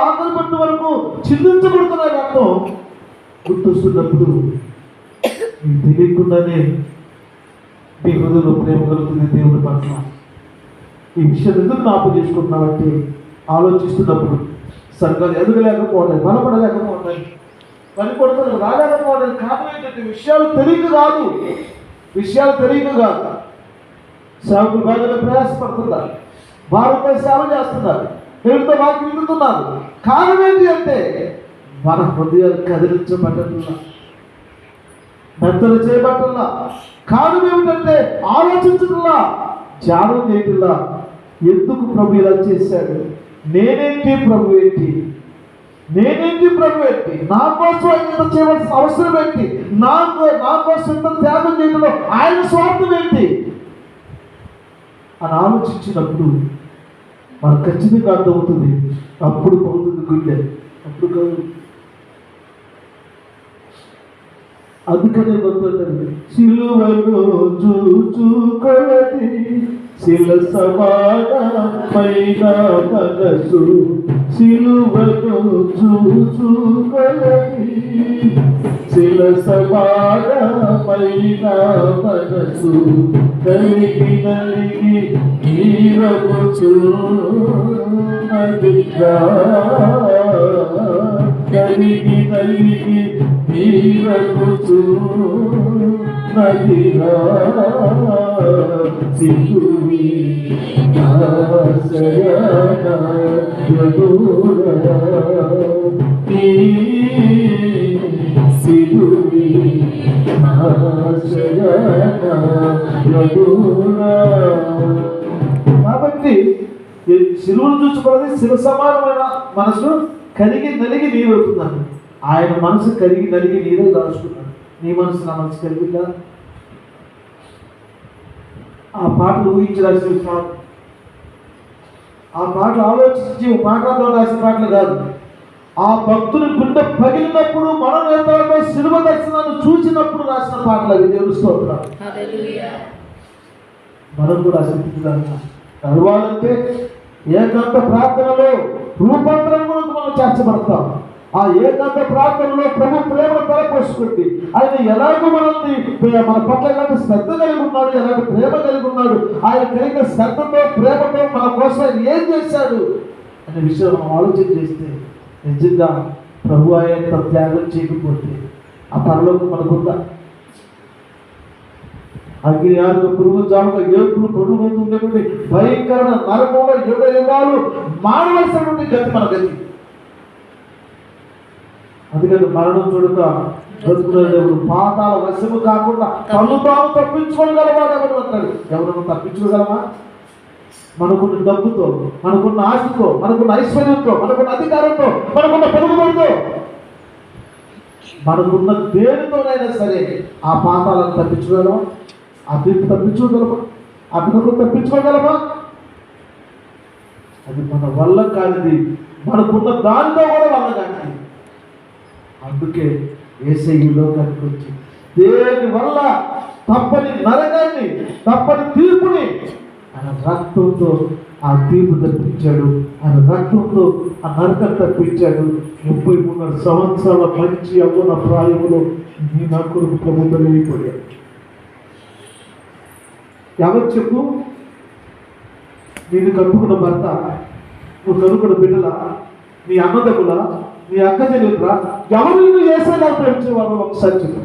ఆకలి పట్టు వరకు చిందించబడుతున్న రక్తం గుర్తొస్తున్నప్పుడు నీకు తెలియకుండానే నీ హృదయంలో ప్రేమ కలుగుతుంది దేవుడి పట్ల. ఈ విషయం ఎందుకు జ్ఞాపకం చేసుకుంటున్నామంటే, ఆలోచిస్తున్నప్పుడు సంఘాలు ఎదగలేకపోవడం, బలపడలేకపోవడం, పనిపడుతుంది రాలేకపోవడం కారణం ఏంటంటే విషయాలు తెలియక కాదు. సేవకులు బాగా ప్రయాసపడుతున్నారు, భారత సేవ చేస్తున్నారు, దేవుడితో వాక్యం వింటున్నారు. కారణం ఏంటి అంటే మన హృదయాలు కదిలించబట్టల్లా, మెత్తలు చేయబట్టల్లా. కారణం ఏమిటంటే ఆలోచించటల్లా, ధ్యానం చేయటల్లా. ఎందుకు ప్రభు ఇలా చేశాడు? నేనేంటి ప్రభు ఏంటి? నా కోసం ఆయన చేయవలసిన అవసరం ఏంటి? నా కోసం ఇంత త్యాగం చేయడంలో ఆయన స్వార్థం ఏంటి అని ఆలోచించినప్పుడు మనకు ఖచ్చితంగా అర్థమవుతుంది. అప్పుడు పోతుంది గుండె, అప్పుడు కాదు. అందుకనే మొదలు సిలువను చూచుకొలది శిల సమానమైన మనసు, సిలువను చూచుకొలది శిల సమానమైన మనసు, కలిగి నీరముచున్నదిగా, కలిగి నీరముచున్నదిగా, సిలువి ఆశ్రయన యదురా, సిలువి ఆశ్రయన యదురా. కాబట్టి సిలువను చూసుకోవాలి. శిల సమానమైన మనసు కరిగి నలిగి నీరు అవుతున్నాను. ఆయన మనసు కరిగి నలిగి నీరే దాచుకున్నాడు. నీ మనసు నా మనసు కలిగిందా? ఆ పాటలు ఊహించి రాసిన పాటలు, ఆ పాటలు ఆలోచించి మాటలతో రాసిన పాటలు కాదు. ఆ భక్తుని గుండె పగిలినప్పుడు, మనోవేదనతో సిలువ దర్శనాన్ని చూసినప్పుడు రాసిన పాటలు అవి. దేవుని స్తోత్రం. మనం కూడా కలవాలంటే ఏకాంత ప్రార్థనలో రూపాంతరంలో మనం చేర్చబడతాం. ఆ ఏకాంత ప్రార్థనలో ప్రభు ప్రేమను తలపోసుకుంది. ఆయన ఎలాగో మనల్ని మన పట్ల ఎలాంటి శ్రద్ధ కలిగి ఉన్నాడు, ఎలాంటి ప్రేమ కలిగి ఉన్నాడు, ఆయన కలిగిన శ్రద్ధతో ప్రేమతో మన కోసం ఆయన ఏం చేశాడు అనే విషయం మనం ఆలోచన చేస్తే నిజంగా ప్రభు ఆయన త్యాగం చేయకపోతే ఆ పరలోకం మనకుందా? అగ్ని ఆరు పురుగు జాముగా ఏడుపులు పొడుగుతుండేటువంటి భయంకరమైన నరకంలో యుగ యుగాలు మానవలసినటువంటి గతి మన గతి. అందుకని మరణం చూడక బ్రతుకునే దేవుడు, పాతాల వశము కాకుండా తను తాను తప్పించుకోగలవాడు ఎవరు అంటాడు. ఎవరన్నా తప్పించుకోగలమా? మనకున్న డబ్బుతో, మనకున్న ఆశతో, మనకున్న ఐశ్వర్యంతో, మనకున్న అధికారంతో, మనకున్న పొరుగుబడితో, మనకున్న దేనితోనైనా సరే ఆ పాతాలను తప్పించుకోగలమా? ఆ తీర్పు తప్పించుకోగలమా? ఆ బిడ్డకు తప్పించుకోగలమా? అది మన వల్ల కానిది, మనకున్న దానితో కూడా వల్ల కానిది. అందుకే యేసయ్య ఈ లోకానికి వచ్చి దేని వల్ల తప్పని నరకాన్ని, తప్పని తీర్పుని ఆయన రక్తంతో ఆ తీర్పు తప్పించాడు. ఆయన రక్తంతో ఆ నరకం తప్పించాడు. 33 సంవత్సరాల మంచి యవ్వన ప్రాయములో నీ నా కొరకు ప్రభుత్వం అయిపోయాడు. ఎవరు చెప్పు? నేను కట్టుకున్న భర్త, నువ్వు కనుక్కున్న బిడ్డల, నీ అన్నదమ్ముల, నీ అక్క చెల్లెలురా, ఎవరు నిన్ను యేసయ్యలా ప్రేమించేవారు? ఒకసారి చెప్పు.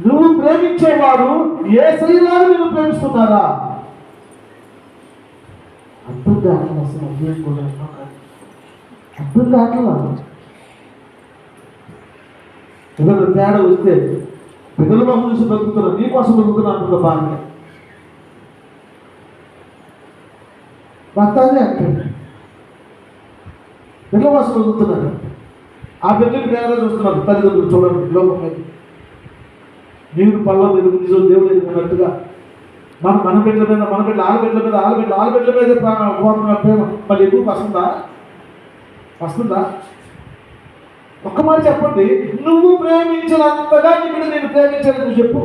నువ్వు ప్రేమించేవారు యేసయ్యలా నిన్ను ప్రేమిస్తున్నారా? అర్థం కాదు. అసలు అర్థం కావట్లా. ఏదైనా తేడా వస్తే పిల్లల మొహం చూసి బతుకుతున్నా, నీ కోసం బతుకుతున్నా అంటున్న బాగా భర్తనే అంటాడు. పిల్లల కోసం బతుకుతున్నాడు. ఆ బిడ్డకి తేడా చూస్తున్నారు తల్లిదండ్రులు. చూడండి, లోకం మీద నీరు పళ్ళ మీద నిజం దేవుడు ఎదుగుతున్నట్టుగా మన బిడ్డల మీద, మన బిడ్డల ఆల బిడ్డల మీద ప్రేమ మళ్ళీ ఎక్కువ వస్తుందా? ఒక్క మాట చెప్పండి, నువ్వు ప్రేమించినంతగా నీ బిడ్డ నేను ప్రేమించాను నువ్వు చెప్పు.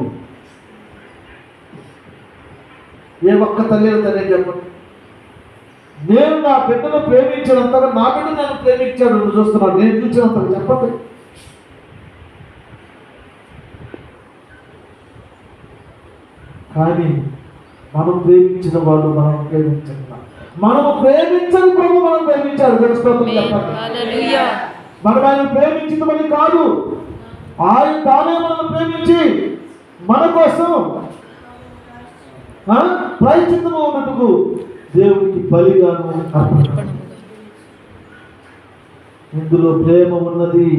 ఏ ఒక్క తల్లి చెప్పండి. నేను నా బిడ్డను ప్రేమించినంతగా నా బిడ్డ నన్ను ప్రేమించాడు నువ్వు చూస్తున్నావు, నేను చూసినంతగా చెప్పండి. కానీ మనం ప్రేమించిన వాళ్ళు మనం ప్రేమించకుండా, మనము ప్రేమించని ప్రభు మనం ప్రేమించాడు. తెలుసుకోవాలి చెప్పండి. మనం ఆయన ప్రేమించిందని కాదు, ఆయన తానే మనల్ని ప్రేమించి మన కోసం ప్రాయశ్చిత్తము ఉన్నట్టుకు దేవుడికి బలిగాను అర్పణ. ఇందులో ప్రేమ ఉన్నది.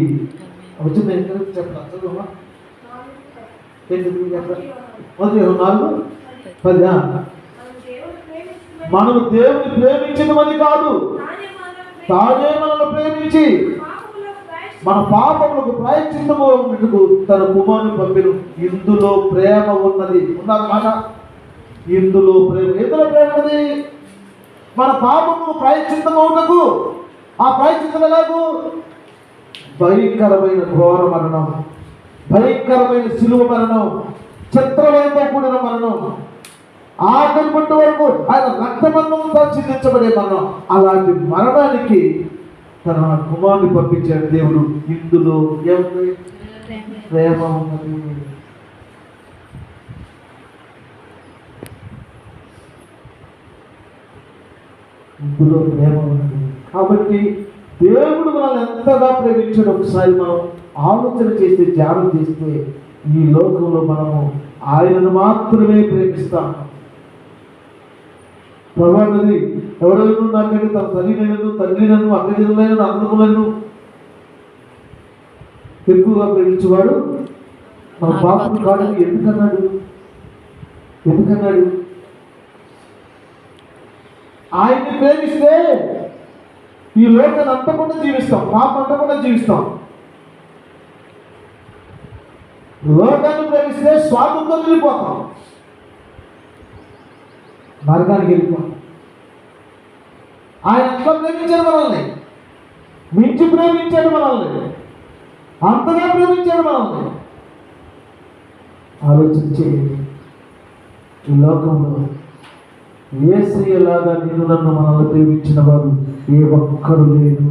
వచ్చింది చెప్పండి. 4:10 మనము దేవుని ప్రేమించడమని కాదు, తానే మనల్ని ప్రేమించి మన పాపములకు ప్రాయశ్చిత్తము ఉన్నట్టుకు తన కుమారుని పంపిను. ఇందులో ప్రేమ ఉన్నది. ఉన్నమాట. ఇందులో ప్రేమ. ఎందులో ప్రేమ ఉన్నది? మన పాపము ప్రాయశ్చిత్తము ఉన్నకు. ఆ ప్రాయశ్చిత్తం ఎలాగూ? భయంకరమైన ఘోర మరణం, భయంకరమైన శిలువ మరణం, చిత్రవయంతో కూడిన మరణం, ఆఖరి పట్టు వరకు ఆయన రక్తబంధంతో చిందించబడే మరణం. అలాంటి మరణానికి తన కుమారుని పంపించాడు దేవుడు. ఇందులో ఏముంది? ప్రేమ ఉన్నది. ఇందులో ప్రేమ ఉన్నది. కాబట్టి దేవుడు మనల్ని ఎంతగా ప్రేమించాడు ఒకసారి మనం ఆలోచన చేస్తే, ధ్యానం చేస్తే, ఈ లోకంలో మనము ఆయనను మాత్రమే ప్రేమిస్తాం. పర్వాలేదు, ఎవరైనా నాకంటే తన తండ్రినను అక్కజనులైన అన్నదమ్ములను ఎక్కువగా ప్రేమించేవాడు మన పాపం కాదు. ఎందుకన్నాడు? ఆయన్ని ప్రేమిస్తే ఈ లోకాన్ని అంతకుండా జీవిస్తాం, పాపం అంతకుండా జీవిస్తాం. లోకాన్ని ప్రేమిస్తే స్వాతంత్రం వెళ్ళిపోతాం, నరకానికి వెళ్ళిపోతాం. ఆయన ఎట్లా ప్రేమించాడు మనల్ని? మించి ప్రేమించాడు మనల్ని, అంతగా ప్రేమించాడు మనల్ని. ఆలోచించి ఈ లోకంలో యేసయ్యలాగా నిన్ను నన్ను మనల్ని ప్రేమించిన వారు ఏ ఒక్కరు లేరు.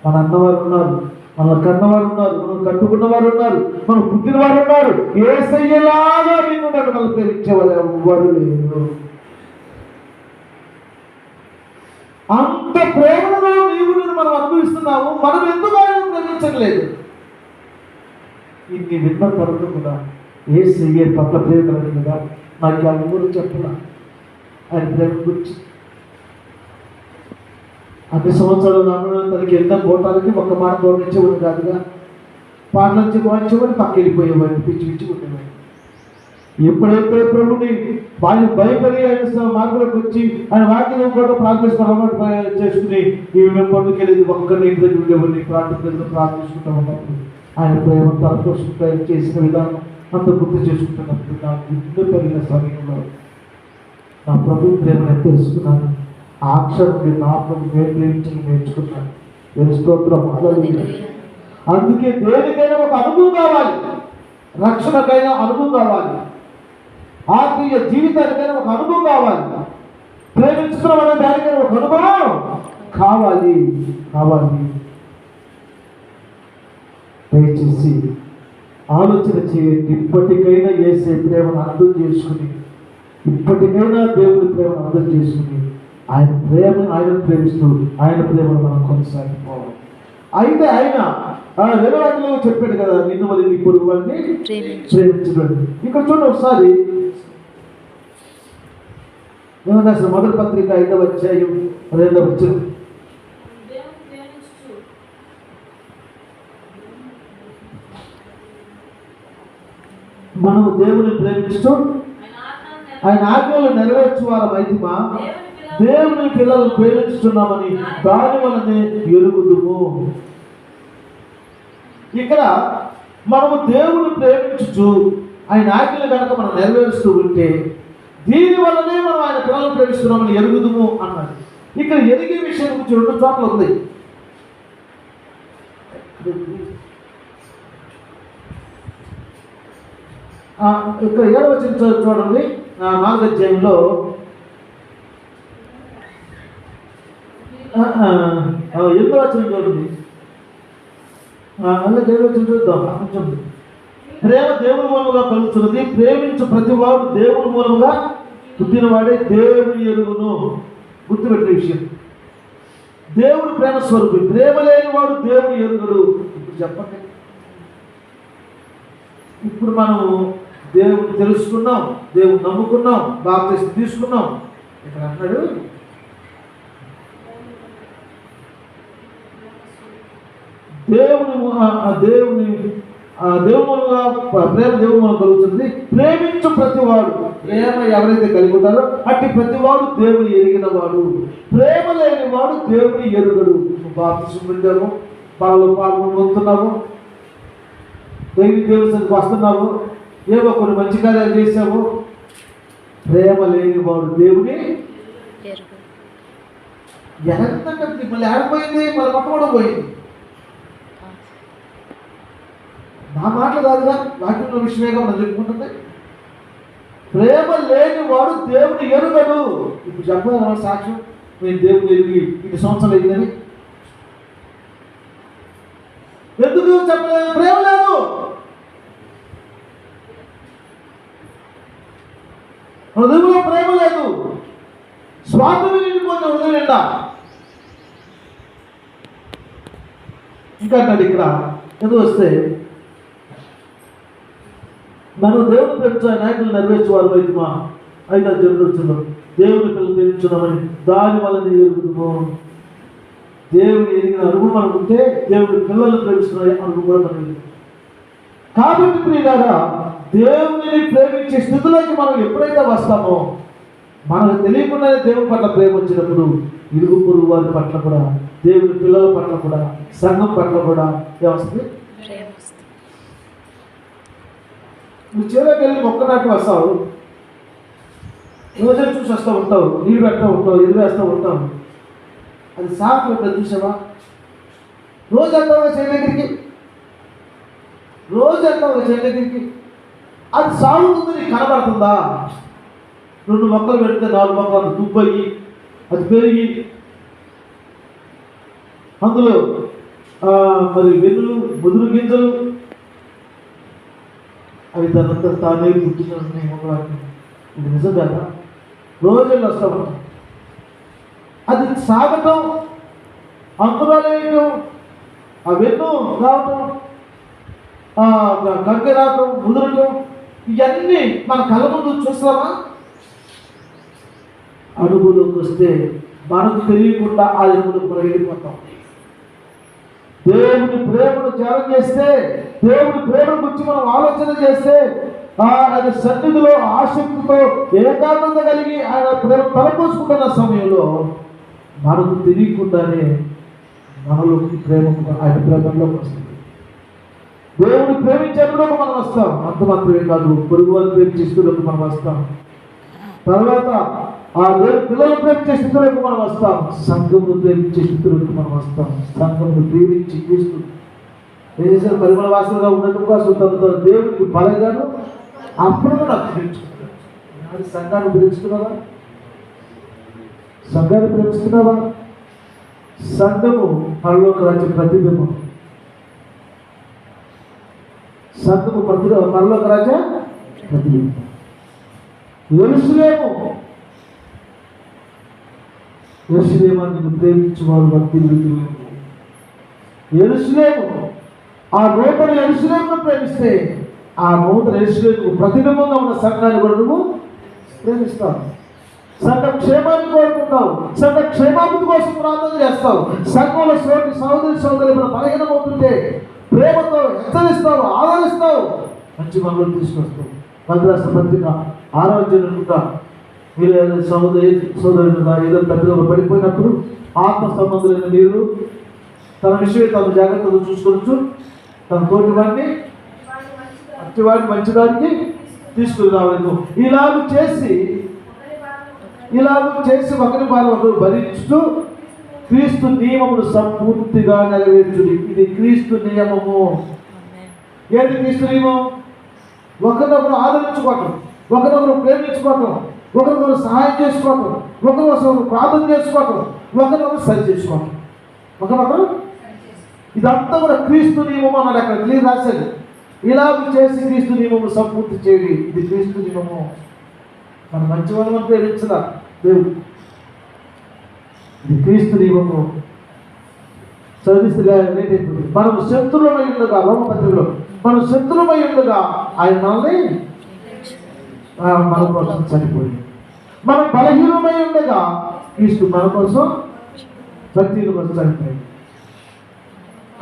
మన అన్నవారు ఉన్నారు, మన కన్నవారు ఉన్నారు, మనం కట్టుకున్నవారు ఉన్నారు, మనం పుట్టిన వారు ఉన్నారు. యేసయ్యలాగా నిన్ను నన్ను మనల్ని ప్రేమించే వాళ్ళు ఎవ్వరు లేరు. అంత ప్రేమలో నీవు నేను మనం అనుభవిస్తున్నాము. మనం ఎందుకు ఆయన ప్రేమించట్లేదు? ఇన్ని విన్న తర్వాత కూడా యేసయ్య పట్ల ప్రేమ కలిగింది కదా. నాకు ఆ ఊరు చెప్పలా ఆయన ప్రేమ గురించి. అన్ని సంవత్సరాలు రాను తనకి ఎన్నో కోటాలకి ఒక్క మాట గౌరవించేవాడు కాదుగా. పాటల నుంచి గౌరవించేవాడు పక్క వెళ్ళిపోయేవాడిని, పిచ్చి పిచ్చి ఉండేవాడు. ఎప్పుడైతే ప్రభుని ఆయన భయపడి ఆయన మార్గంలోకి వచ్చి ఆయన వాక్యం కూడా ప్రార్థిస్తున్న చేసుకుని ఈ మేము పండుగకి వెళ్ళేది ఒక్కరిని ఇంటి దగ్గర ఉండేవాడిని, ప్రార్థించుకుంటా ఉన్నప్పుడు ఆయన ప్రేమ తలపోషణ ప్రయత్నం చేసిన విధానం అంత గుర్తు చేసుకుంటున్నప్పుడు నాకు ఇంట్లో పెరిగిన సమయంలో నా ప్రభు ప్రేమను తెలుసుకున్నాను. ఆ అక్షరం నా ప్రభు ప్రేమించడం నేర్చుకున్నాను. స్తోత్రం. అందుకే దేనికైనా ఒక అనుభవం కావాలి, రక్షణకైనా అనుభవం కావాలి, ఆత్మీయ జీవితానికైనా ఒక అనుభవం కావాలి, ప్రేమించడం అనే దానికైనా ఒక అనుభవం కావాలి. దయచేసి ఆలోచన చేయండి. ఇప్పటికైనా యేసే ప్రేమను అర్థం చేసుకుని, ఇప్పటికైనా దేవుడి ప్రేమను అర్థం చేసుకుని ఆయన ప్రేమిస్తూ ఆయన ప్రేమను మనం కొనసాగిపోవాలి. అయితే ఆయన వేరే చెప్పాడు కదా, నిన్ను మరి నీ పొరుగు వారిని ప్రేమించడం. ఇక్కడ చూడండి ఒకసారి ఏమన్నా అసలు మొదటి పత్రిక 5వ అధ్యాయం 2వ వచనం. మనము దేవుని ప్రేమిస్తూ ఆయన ఆజ్ఞలు నెరవేర్చువారం అయితమా దేవుని పిల్లలను ప్రేమిస్తున్నామని దాని వలనే ఎరుగుదుము. ఇక్కడ మనము దేవుని ప్రేమించుచు ఆయన ఆజ్ఞలు కనుక మనం నెరవేరుస్తూ ఉంటే దీని వల్లనే మనం ఆయన పిల్లలను ప్రేమిస్తున్నామని ఎరుగుదుము అన్నాడు. ఇక్కడ ఎరిగే విషయం గురించి 2 చోట్ల ఉంది. ఇక్కడ 7వ వచనం చూడండి, 4వ అధ్యాయంలో 8వ వచనం చూడండి. అలా 7వ వచనం చూద్దాం. ప్రేమ దేవుని మూలముగా కలుగుతున్నది, ప్రేమించు ప్రతివాడు దేవుని మూలముగా పుట్టినవాడే దేవుని ఎరుగును. గుర్తుపెట్టే విషయం, దేవుడు ప్రేమ స్వరూపి, ప్రేమ లేని వాడు దేవుని ఎరుగుడు. ఇప్పుడు చెప్పండి, ఇప్పుడు మనం దేవుని తెలుసుకున్నాం, దేవుని నమ్ముకున్నాం, బాప్తిసం తీసుకున్నాం. ఇక్కడ అన్నాడు దేవుని మూలంగా ప్రేమ దేవుని మూలం కలుగుతుంది, ప్రేమించు ప్రతివాడు. ప్రేమ ఎవరైతే కలిగి ఉంటారో అట్టి ప్రతివాడు దేవుని ఎరిగిన వాడు, ప్రేమ లేని వాడు దేవుని ఎరుగడు. బాప్తిసం పొందాము, వాళ్ళలో పాల్గొంటున్నాము, దేవుని సరికి వస్తున్నాము, ఏవో కొన్ని మంచి కార్యాలు చేసాము, ప్రేమ లేని వాడు దేవుని ఎరంతంటే మళ్ళీ ఆడిపోయింది, మళ్ళీ పక్కవడం పోయింది. నా మాటలు కాదుగా, వాక్యంలో విషయమేగా మనం చెప్పుకుంటుంది. ప్రేమ లేని వాడు దేవుని ఎరుగడు. ఇప్పుడు చెప్పగల సాక్ష్యం, నేను దేవుని ఎరిగి 2 సంవత్సరాలు అయిందని ఎందుకు చెప్పలేదు? ప్రేమ లేదు. హృదయంలో ప్రేమ లేదు, స్వార్థం నిండిపోయిన హృదయం నిండా. ఇంకా అంటాడు ఇక్కడ ఏదో వస్తే, మనం దేవుని ప్రేమించు నాయకులు నెరవేర్చేవారు అయితమా 5వ అధ్యాయంలో దేవుని పిల్లలు ప్రేమించున్నామని దాని వలన ఎరుగుదుము. దేవుని ఎరిగిన అనుభవం మనకు ఉంటే దేవుని పిల్లలు ప్రేమిస్తున్న అనుభవం కూడా మనకి. కాబట్టి ప్రియులారా, దేవుని ప్రేమించే స్థితిలోకి మనం ఎప్పుడైతే వస్తామో, మనకు తెలియకుండానే దేవుని పట్ల ప్రేమ వచ్చినప్పుడు ఇరుగు పొరుగు వారి పట్ల కూడా, దేవుని పిల్లల పట్ల కూడా, సంఘం పట్ల కూడా ఏమొస్తుంది? నువ్వు చేలోకి వెళ్ళి మొక్క నాటి వస్తావు, రోజులు చూసి వస్తూ ఉంటావు, నీళ్ళు పెడతా ఉంటావు, ఎదురు వేస్తూ ఉంటావు. అది సాగు ఎప్పుడు చూసావా? రోజు వెళ్తావు చేను దగ్గరికి, రోజు వెళ్తావు చేను దగ్గరికి, అది సాగుతుంది, నీకు కనబడుతుందా? 2 మొక్కలు పెడితే 4 మొక్కలు దుబ్బయి అది పెరిగి అందులో మరి వెన్నులు, ముదురు గింజలు అవి తనంతా తానే పుట్టిన మొక్కలు. ఇది నిజం కదా? రోజుల్లో వస్తూ ఉంటాం. అది సాగటం, అంకురాలేయటం, ఆ వెన్ను రావటం, కంకె రావటం, ముదరటం, ఇవన్నీ మన కళ్ళ ముందు చూస్తామా? అనుభవంలోకి వస్తే మనకు తెలియకుండా ఆ అనుభవంలోకి మనం వెళ్ళిపోతాం. దేవుని ప్రేమను ధ్యానం చేస్తే, దేవుని ప్రేమ గురించి మనం ఆలోచన చేస్తే, ఆయన సన్నిధిలో ఆసక్తితో ఏకాగ్రత కలిగి ఆయన ప్రేమ తలపోసుకుంటున్న సమయంలో మనకు తెలియకుండానే మనలోకి ప్రేమ, ఆయన ప్రేమలోకి వస్తుంది. దేవుని ప్రేమించేందుకు మనం వస్తాం. అంత మాత్రమే కాదు, పొరుగు వారిని ప్రేమించేందుకు మనం వస్తాం. తర్వాత ఆ దేవుని పిల్లలు ప్రేమించే స్థితులకు మనం వస్తాం. సంఘమును ప్రేమించే స్థితులకు మనం వస్తాం. సంఘమును ప్రేమించి క్రీస్తు ఏం చేశారు? పరిమళ వాసనగా ఉండటం కోసం తన దేవునికి బలంగాను అప్పుడు నాకు ప్రేమించుకుంటాడు. సంఘాన్ని ప్రేమిస్తున్నావా? సంఘాన్ని ప్రేమిస్తున్నావా? సంఘము పరలోక రాజ్య ప్రతిబింబం. సంఘము పరలోక రాజ్య ప్రతిబింబం. యెరూషలేమును ప్రేమించువారు వర్ధిల్లుదురు. యెరూషలేము, ఆ నూతన యెరూషలేమును ప్రేమిస్తే ఆ నూతన యెరూషలేముకు ప్రతిబింబంగా ఉన్న సంఘాన్ని కూడా నువ్వు ప్రేమిస్తావు. సంఘ క్షేమాన్ని కోరుకుంటావు. సంఘ క్షేమాభివృద్ధి కోసం ప్రార్థన చేస్తావు. సంఘంలో సోదరి బలహీనమవుతుంటే ప్రేమతో హెచ్చరిస్తావు, ఆదరిస్తావు, మంచి మనలో తీసుకొస్తావు. మద్రాసు పత్రిక 6వ అధ్యాయం మీరు సోదరుడుగా ఏదో తప్పిలో పడిపోయినప్పుడు ఆత్మ సంబంధులైన మీరు తన విషయం తన జాగ్రత్తగా చూసుకోవచ్చు. తన తోటి వాడిని మంచిదానికి తీసుకుని రావలేదు. ఇలాగ చేసి ఒకరి బాధ ఒకరు భరించుతూ క్రీస్తు నియమమును సంపూర్తిగా నెరవేర్చుడి. ఇది క్రీస్తు నియమము. ఏంటి క్రీస్తు నియమం? ఒకరినొకరు ఆదరించుకోవటం, ఒకరినొకరు ప్రేమించుకోవటం, ఒకరినొకరు సహాయం చేసుకోవటం, ఒకరినొకరు ప్రార్థన చేసుకోవటం, ఒకరినొకరు సరి చేసుకోవటం, ఒకరినొకరు. ఇదంతా కూడా క్రీస్తు నియమము అన్నాడు. అక్కడ క్లియర్ రాశాడు. ఇలాగ చేసి క్రీస్తు నియమము సంపూర్తి చేయండి. ఇది క్రీస్తు నియమము. మన మంచి వాళ్ళని ప్రేమించదా దేవుడు? ఇది క్రీస్తు నియమము. చదివిస్తే లేట్ అయిపోతుంది. మనం శత్రులమై ఉండగా, రోమపత్రికలో మనం శత్రులమై ఉండగా ఆయన మనల్ని మన కోసం చనిపోయింది. మనం బలహీనమై ఉండగా క్రీస్తు మన కోసం భక్తుల కోసం చనిపోయింది.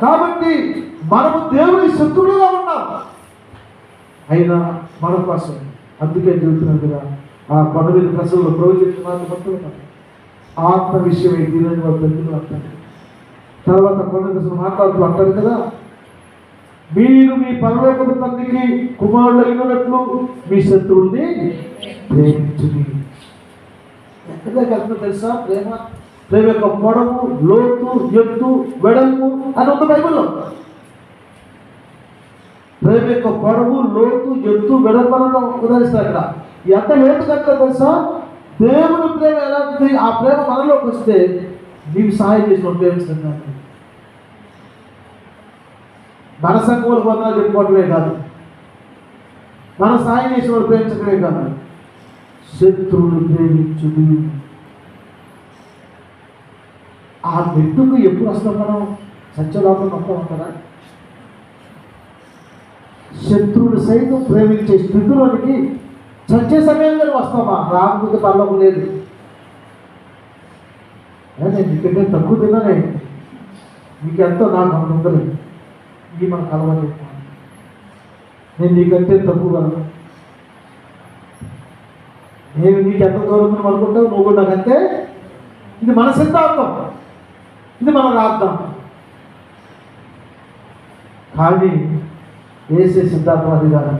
కాబట్టి మనము దేవుని శత్రువులుగా ఉన్నాం, అయినా మన కోసం. అందుకే చెబుతున్నాను కదా, ఆ కొండ మీద ప్రసవంలో ప్రవచించిన మాట ఆత్మ విషయమై దీనిని వాళ్ళు దగ్గర అంటారు. తర్వాత కొండ ప్రసవం మాట్లాడుతూ అంటారు కదా, మీరు మీ పరలోకపు తండ్రికి కుమారుడు అయినట్లు మీ శత్రువుల్ని ప్రేమించుడి. ఎక్కడ కలుపుతుందో తెలుసా? ప్రేమ యొక్క పొడవు, లోతు, ఎత్తు, వెడల్పు అని ఉంది బైబిల్లో. ప్రేమ యొక్క పొడవు, లోతు, ఎత్తు, వెడల్పు అని ఉదాహరిస్తారు. అక్కడ ఎంత లోతు కట్టా తెలుసా? దేవుని ప్రేమ ఎలాంటిది? ఆ ప్రేమ మనలోకి వస్తే నీవు సహాయం చేసిన ప్రేమిస్తున్నాను. మన సంఘములకు వందనాలు చెప్పుకోవటమే కాదు, మన సాయం చేసిన వాళ్ళు ప్రేమించడమే కాదు, శత్రువులు ప్రేమించుడు. ఆ మెట్టుకు ఎప్పుడు వస్తాం? మనం సత్యలోకం వస్తూ ఉంటారా? శత్రువులు సైతం ప్రేమించే స్థితిలోనికి చచ్చే సమయంలో వస్తామా? రాకపోతే పర్లోకం లేదు. నేను నీకంటే తక్కువ తిన్నానే, నీకెంతో నాకు అంత ఉండలేదు, ఇది మనకు అలవాటు. నేను నీకంటే తక్కువ కదా, నేను నీకు ఎంత దూరం అనుకుంటావు, నువ్వు కూడా నాకంటే. ఇది మన సిద్ధాంతం, ఇది మన రాద్దాం. కానీ వేసే సిద్ధాంతం అది కాదు.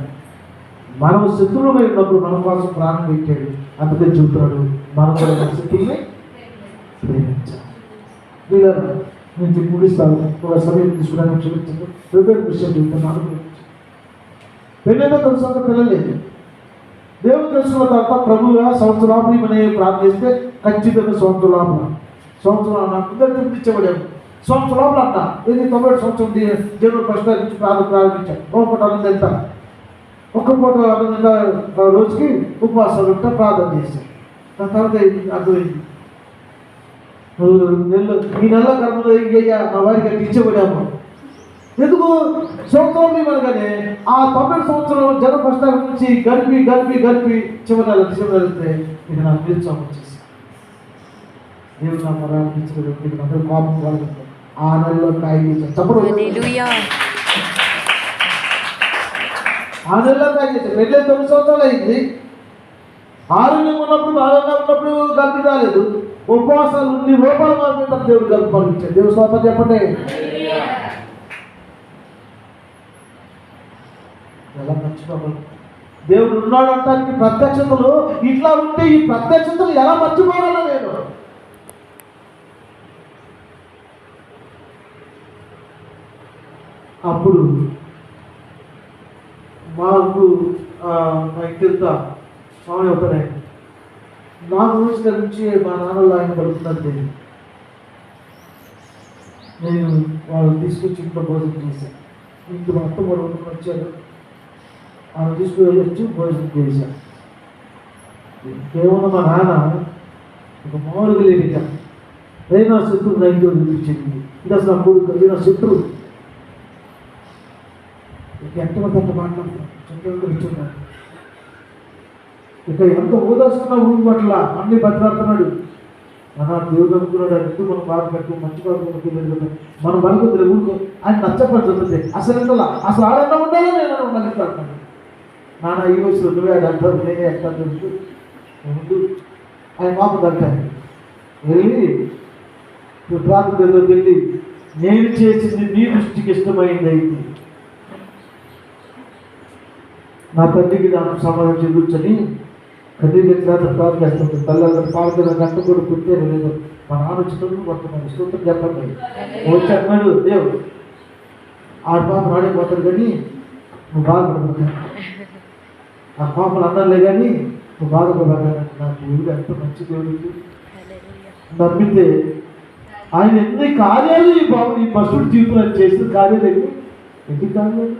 మనం శత్రువులమై ఉన్నప్పుడు మన కోసం ప్రాణం పెట్టాడు. అందుకని చెబుతున్నాడు, మనం కూడా మన శత్రువుని ప్రేమించాలి. నేను ముగిస్తాను. ఒక సమయం తీసుకోవడానికి క్షమించండి. ప్రిపేర్ విషయం చెప్తున్నాను. పెళ్ళైనా తెలుసు పిల్లలు లేదు. దేవుడు తెలుసుకున్న తర్వాత ప్రభువుగా సంవత్సరాలు మనం ప్రార్థిస్తే ఖచ్చితంగా సంవత్సరాలు ఇచ్చబడాము. సంవత్సరాలు అంట ఇది 90 సంవత్సరం దేవుడు ఫస్ట్ నుంచి ప్రారంభించాడు. ఒకటి వెళ్తా ఒక్క పూట రోజుకి ఉపవాసాలు ఉంటా ప్రార్థన చేశాను. దాని తర్వాత అర్థమైంది, ఈ నెల కర్మలో నా వారికి అది ఇచ్చబడాము. ఎందుకు? సంవత్సరం అనగానే ఆ 90 సంవత్సరం జనం ఫస్ట్ నుంచి గడిపి చివరి నెల వెళ్తే ఇది నాకు నిరుత్సాహం వచ్చేసి దేవుడు నా మరణించిన అందరూ కోపం వాళ్ళు ఆ నెలలో కాయ చేశారు. తప్పుడు ఆ నెలలో కాయ చేశారు. పెళ్ళి 9 సంవత్సరాలు అయింది. ఆరోగ్యం ఉన్నప్పుడు బాగా ఉన్నప్పుడు గర్భం రాలేదు. ఉపవాసాలు ఉండి రూపాయలు మాత్రం దేవుడు గర్భం పంపించాడు. దేవుడు స్తోత్రం చెప్పండి. ఎలా మర్చిపోవాలి? దేవుడు ఉన్నాడు అంటానికి ప్రత్యక్షతలు ఇట్లా ఉంటే ఈ ప్రత్యక్షతలు ఎలా మర్చిపోవాలో నేను అప్పుడు మాకు మా ఇంటింతా స్వామి అవుతానే నా రోజుల నుంచి మా నాన్నలు ఆయన పడుతున్నది. నేను వాళ్ళు తీసుకొచ్చి ఇంట్లో భోజనం చేశాను. ఇంట్లో మా అత్త కూడా వచ్చారు. ఆయన తీసుకుని వచ్చి భోజనం చేశాను. కేవలం మా నాన్న ఒక మామూలుగా లేదు. నా శత్రువు నా ఇంట్లో చూపించింది. ఇది అసలు నా కొడుకు, నా శత్రువు. ఎంతమంది అంత మాట్లాడుతున్నాను. చంద్రుడు ఇచ్చున్నాడు. ఇక ఎంత ఓదాస్తున్నా ఊరు పట్ల అన్ని బతిలాడుతున్నాడు. మన దేవుడు అనుకున్నాడు. ఎందుకు మనం బాగా కట్టు మంచి బాగా మనం బలకొద్దు ఊరుకో ఆయన నచ్చపడుతుంది. అసలు ఆడన్నా ఉండాలో నేను ఉండాలి. నాన్న ఈ వయసులో నువ్వే అది అంటారు, నేనే అంటాను ముందు ఆయన మాకు అంటాను. వెళ్ళి ప్రార్థనలోకి వెళ్ళి నేను చేసింది నీ దృష్టికి ఇష్టమైంది అయింది. నా తండ్రికి నాకు సమాధానం కూర్చొని కన్నీళ్ళు ప్రార్థన చేస్తుంది. తల్లి పాలన గంట కూడా పుట్టే లేదు. మా నాన్న వచ్చినప్పుడు పడుతున్నాను. స్తోత్రం చెప్పండి. వచ్చి అన్నాడు దేవుడు ఆడ పాప ఆడిపోతాడు కానీ నువ్వు బాధపడతాను. ఆ పాపలు అన్నాలే కానీ నువ్వు బాధపడతాను. నా దేవుడు ఎంత మంచి దేవుడికి నమ్మితే ఆయన ఎన్ని కార్యాలు ఈ పశువుడి జీవితంలో చేసిన కార్యాలు ఎన్ని కార్యాలు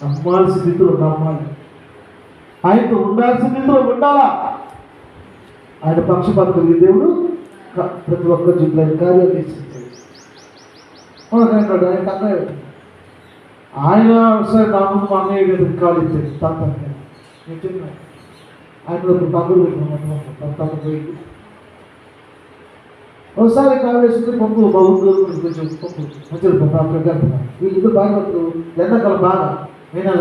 నమ్మాల్సిన స్థితిలో నమ్మాలి. ఆయనతో ఉండాల్సిన స్థితిలో ఉండాలా. ఆయన పక్షపాతం కలిగి దేవుడు ప్రతి ఒక్కరి జీవితంలో కార్యాలు చేసింది. ఆయన కన్నయ్య ఆయన సరే నా ముందు మా అన్నయ్య మీద కాలు ఇచ్చాడు. తాత ఆయన తగ్గులు పెట్టిన పోయి ఒకసారి కాలు వేసుకుని పంపు బాగుంది కొంచెం పంపు మంచిగా పంపు వీళ్ళు బాగా ఎండాకాలం బాగా నేను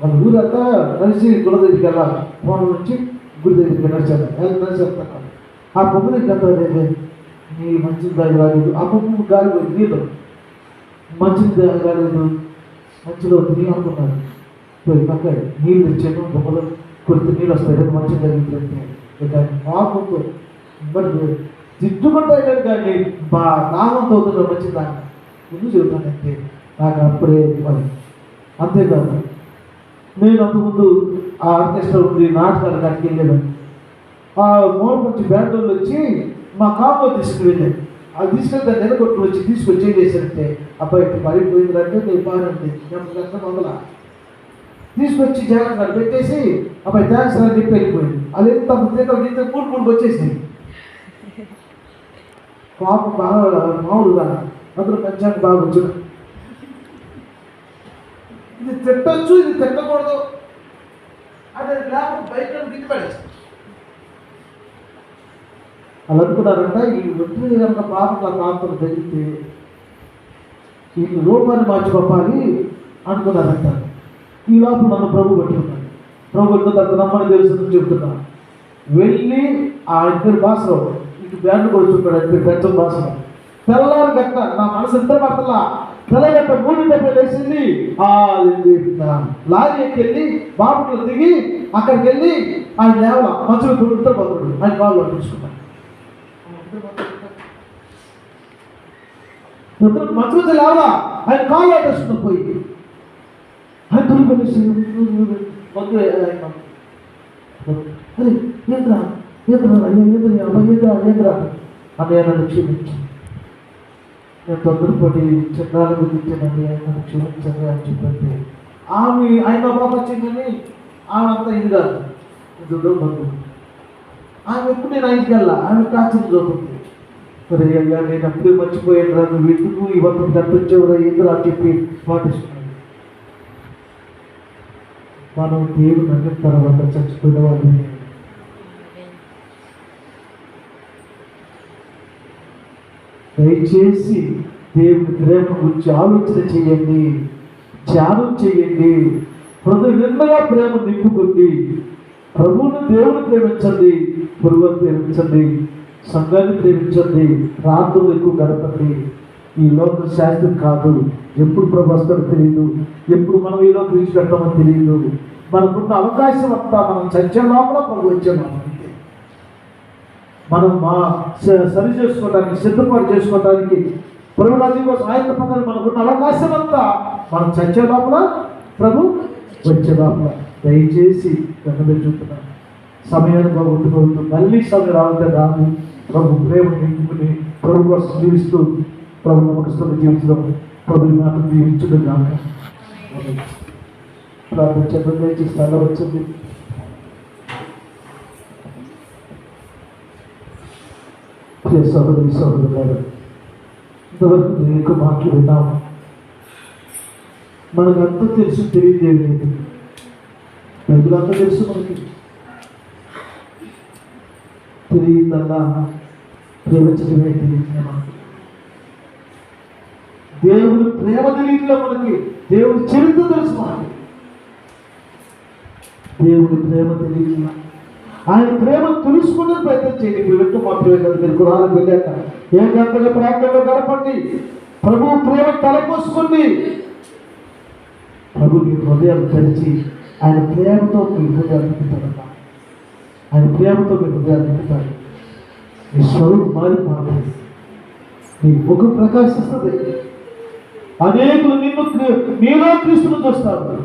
వాళ్ళ ఊరంతా కలిసి గుడి దగ్గరికి వెళ్ళాలి. ఫోన్ నుంచి గుడి దగ్గరికి నడిచాను. చెప్తాను ఆ పంపు దగ్గర నీ మంచిది దాగి రాలేదు. ఆ పంపు గాలి పోయింది. నీళ్ళు మంచిది దాగి రాలేదు. మంచిలో తిరిగి అనుకున్నాను. పోయి పక్క నీళ్ళు తెచ్చాను. బొమ్మలు కొడితే నీళ్ళు వస్తాయి. మంచిది తగ్గిపోయింది. పాపంతో మరి తిట్టుకుంటా వెళ్ళాడు కానీ దాహంతో అవుతున్నా మంచిది దాన్ని ఎందుకు చెబుతానంటే నాకు అప్పుడే మరి అంతేకాదు. నేను అంతకుముందు ఆ ఆర్కెస్ట్రా ఉంది నాటకాలు కాడికి వెళ్ళాను. ఆ మోడ నుంచి బ్యాండ్ వాళ్ళు వచ్చి మా కాంబో తీసుకువెళ్ళాను. అది తీసుకెళ్తే నెలకొట్టు వచ్చి తీసుకొచ్చి ఏం చేశారంటే అబ్బాయి పడిపోయిందంటే నేను బాగానంటే మొదల తీసుకొచ్చి జాగ్రత్త పెట్టేసి అబ్బాయి థ్యాంక్స్ అని చెప్పి వెళ్ళిపోయింది. అదేంటి తమ కూడుకు వచ్చేసింది. పాపం బాగా మామూలుగా అందరూ పంచాంగ బాగా వచ్చాడు. ఇది తిట్టచ్చు, ఇది తిట్టకూడదు అదే లేకపోతే బయట దిగిపడేసి అలా అనుకున్నారంట. ఈ ఒత్తిడి కనుక పాపం ప్రాంతం జరిగితే ఈ రూపాన్ని మార్చిపోవాలి అనుకున్నారంట. ఈ లోపల నన్ను ప్రభు పట్టుకున్నాను. ప్రభు పట్టుకున్న నమ్మని తెలుసు చెప్తున్నాను. వెళ్ళి ఆ ఇద్దరు భాషలో ఇటు బ్యాండ్ కూడా చూపాడు. ఇద్దరు పెద్ద భాషలో తెల్లారి గట్ట నా మనసు ఇద్దరు పడతలా తెల్లగట్ట 3 వేసింది. లారీ ఎక్కెళ్ళి బాబుట్లో దిగి అక్కడికి వెళ్ళి ఆయన లేవల మంచులు ఉత్తర పడుతుంది. ఆయన కాళ్ళు పట్టించుకున్నాను. మంచులు లేవలా ఆయన కాళ్ళు పట్టేసుకున్నాం. పోయి ఆయన తులిపేసి అరే ఏంద్రా అన్నయ్య నన్ను క్షమించు. నేను తొందరపడి చక్రాలు గురించానండి. ఆయన క్షమించండి అని చెప్పండి. ఆమె ఆయన పాప వచ్చిందని ఆమె అంతా ఇది కాదు. ఇది బంధువు ఆమె ఎప్పుడు నేను ఆయనకి వెళ్ళా. ఆమె కాచిన చదువుతుంది. సరే అయ్యా నేను అప్పుడే మర్చిపోయాను రా, నువ్వు ఎందుకు ఇవన్నీ కనిపించేవరా ఎందుకు అని చెప్పి పాటిస్తున్నాను. మనం దేవుడు నమ్మిన తర్వాత చచ్చిపోయిన వాళ్ళని దయచేసి దేవుని ప్రేమ గురించి ఆలోచన చేయండి, ధ్యానం చేయండి, హృదయ నిండుగా ప్రేమ నింపుకోండి. ప్రభువుని దేవుని ప్రేమించండి, పొరుగుని ప్రేమించండి, సంఘాన్ని ప్రేమించండి, ప్రార్థనలు ఎక్కువ గడపండి. ఈ లోకం శాస్త్రం కాదు. ఎప్పుడు ప్రభు వస్తాడో తెలియదు, ఎప్పుడు మనం ఈ లోకం విడిచిపెట్టామో తెలియదు. మనకున్న అవకాశం అంతా మనం చచ్చే లోపల ప్రభు వచ్చాము. మనం సరి చేసుకోవడానికి, సిద్ధపాటు చేసుకోవడానికి, ప్రభు రాజ్యం కోసం ఆయన పక్కన మనకున్న అవకాశం అంతా మనం చచ్చే లోపల ప్రభు వచ్చే లోపల. దయచేసి గమనించి చూపుతున్నాను, సమయాన్ని బాగుంటుకోవద్దు. మళ్ళీ సమయం రావాలంటే రాదు. ప్రభు ప్రేమ నింపుకుని ప్రభు కోసం జీవిస్తూ ప్రభు నమ్మకస్తులు జీవించడం, ప్రభు మాటలు జీవించడం కాక ప్రార్థించడం. దయచేసి తల వచ్చింది. సోదరు సోదరులారు, ఇంతవరకు దేవునికి మాటలు విన్నాము. మనకు అంత తెలుసు, తెలియదు. బైబిలంతా తెలుసు మనకి. తెలియదల్లా ప్రేమించడమే తెలియదు మనకి. దేవుని ప్రేమ తెలియదులో మనకి. దేవుని చరిత్ర తెలుసు మనకి. దేవుని ప్రేమ తెలియదు. ఆయన ప్రేమ తెలుసుకునే ప్రయత్నం చేయండి. మీరు వెంట మాట్లాడలేదు, మీరు కురాలకు వెళ్ళాక ఏ గంటల ప్రాంతంలో గడపండి. ప్రభు ప్రేమ తలపోసుకోండి. ప్రభు మీ హృదయాలు తెరిచి ఆయన ప్రేమతో మీ హృదయాలు నింపుతాడమ్మా. ఆయన ప్రేమతో మీ హృదయాలు నింపుతాడు. మీ స్వరూపం మారిపోతుంది, మీ ముఖం ప్రకాశిస్తుంది. అనేకులు నీలో క్రీస్తును చూస్తారు,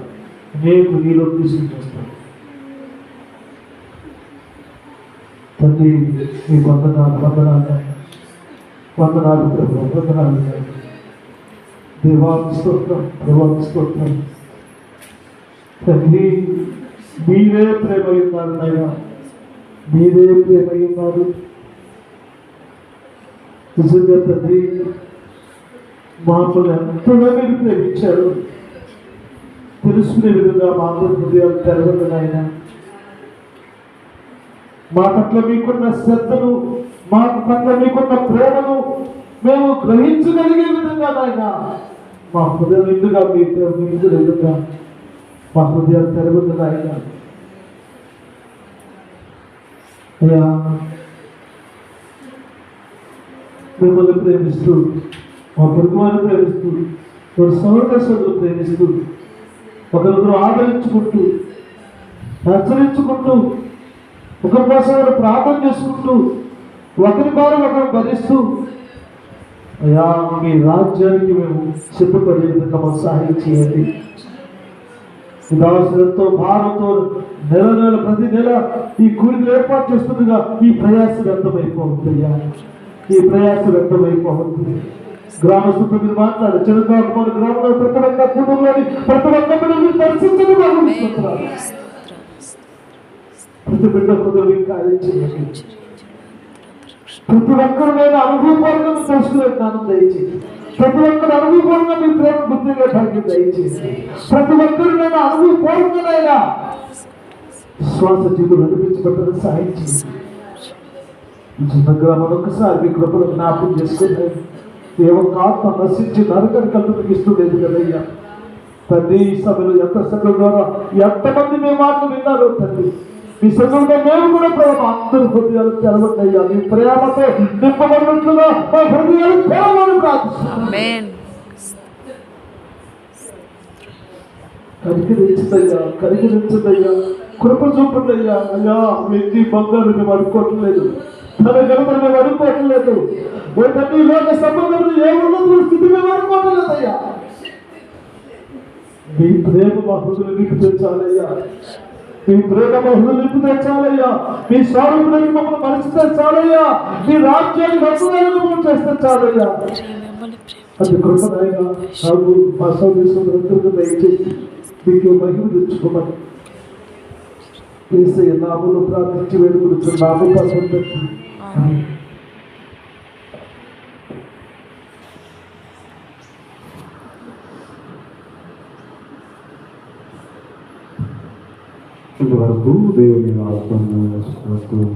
అనేకులు నీలో క్రీస్తును చూస్తారు. తండ్రి మీ వందనాలు వందనాలు వందనాలు ప్రభు, వందనాలు దేవానికి స్తోత్రం, దేవానికి స్తోత్రం. తండ్రి మీరే ప్రేమ ఉన్నారు నాయన, మీరే ప్రేమ ఉన్నారు. నిజంగా తండ్రి మాటలు ఎంతగా మీరు ప్రేమించారు. తెలుసుకునే విధంగా మాకు హృదయాలు తెరవదు నాయన. మా పట్ల మీకున్న శ్రద్ధను, మా పట్ల మీకున్న ప్రేమను మేము గ్రహించగలిగే విధంగా నాయన మా హృదయం నిండుగా మీ ప్రేమ నిండు విధంగా మా హృదయాలు తెరవదు నాయన. అయ్యా, మిమ్మల్ని ప్రేమిస్తూ, మా పొరుగువారిని ప్రేమిస్తూ, ఒక సౌరదర్శకులు ప్రేమిస్తూ, ఒకరిద్దరు ఆదరించుకుంటూ, హెచ్చరించుకుంటూ, ఒకరి కోసం ఒకరు ప్రార్థన చేసుకుంటూ, ఒకరి ద్వారా ఒకరు భరిస్తూ, అయ్యా మీ రాజ్యానికి మేము సిద్ధపడే విధంగా మాకు సహాయం చేయండి. దాసులతో భారంతో నెల ప్రతి నెల ఈ కూలికలు ఏర్పాటు చేస్తుండగా ఈ ప్రయాసం వ్యర్థమైపోతుందయ్యా, ఈ ప్రయాసం వ్యర్థమైపోతుంది. గ్రామస్తులతో మీరు మాట్లాడు. చెరుకాకుమారు గ్రామంలో ప్రతి ఒక్క కుటుంబంలోని ప్రతి ఒక్క బిడ్డను దర్శించడం అనుకుంటున్నారు. ప్రతి బిడ్డ హృదయం కార్యం చేయండి. ప్రతి ఒక్కరు నేను అనుభవపూర్వకంగా తెలుసుకునే జ్ఞానం దయచేసి, ప్రతి ఒక్కరు అనుభవపూర్వకంగా మీ ప్రేమ బుద్ధిగా భాగ్యం దయచేసి, ప్రతి ఒక్కరు నేను అనుభవపూర్వకంగా శ్వాస జీవులు అనిపించబడ్డ సాయం చేసి మరొకసారి మీ కృపను జ్ఞాపకం చేసుకున్నాయి. ఏమొక ఆత్మ నశించి నరకని కల్పనకి ఇస్తుండేది కదయ్యా. తండ్రి ఈ సభలో ఎంత సంఘం ద్వారా ఎంతమంది మీ మాటలు విన్నారో తండ్రి, మీ సంఘంలో మేము కూడా ప్రేమ అందరి హృదయాలు తెరవద్దయ్యా. మీ ప్రేమతో నింపబడినట్లుగా మా హృదయాలు తెరవని ప్రార్థిస్తున్నాం. కరిగిరించదయ్యా, కరిగిరించదయ్యా, కృప చూపదయ్యా. అయ్యా వ్యక్తి బంగారు మేము అనుకోవట్లేదు, తన గణపతి మేము అనుకోవట్లేదు, తండ్రి లోక సంబంధంలో ఏ ఉన్నత స్థితి మేము అనుకోవట్లేదయ్యా. మీ ప్రేమ మా హృదయం నింపి తెచ్చాలయ్యా, మీ ప్రేమ మా హృదయం నింపి తెచ్చాలయ్యా, మీ స్వరూపులకి మమ్మల్ని మనిషి తెచ్చాలయ్యా, మీ రాజ్యాన్ని రక్షణ చేస్తే చాలయ్యా. అది కృపనైనా నాకు మా సౌదీసులందరికీ దయచేసి మీకు మహిమ తెచ్చుకోమని యేసయ్య నామములో ప్రార్థించి వేడుకొనుచున్నాము తండ్రి. ఇంతవరకు దేవుని ఆత్మను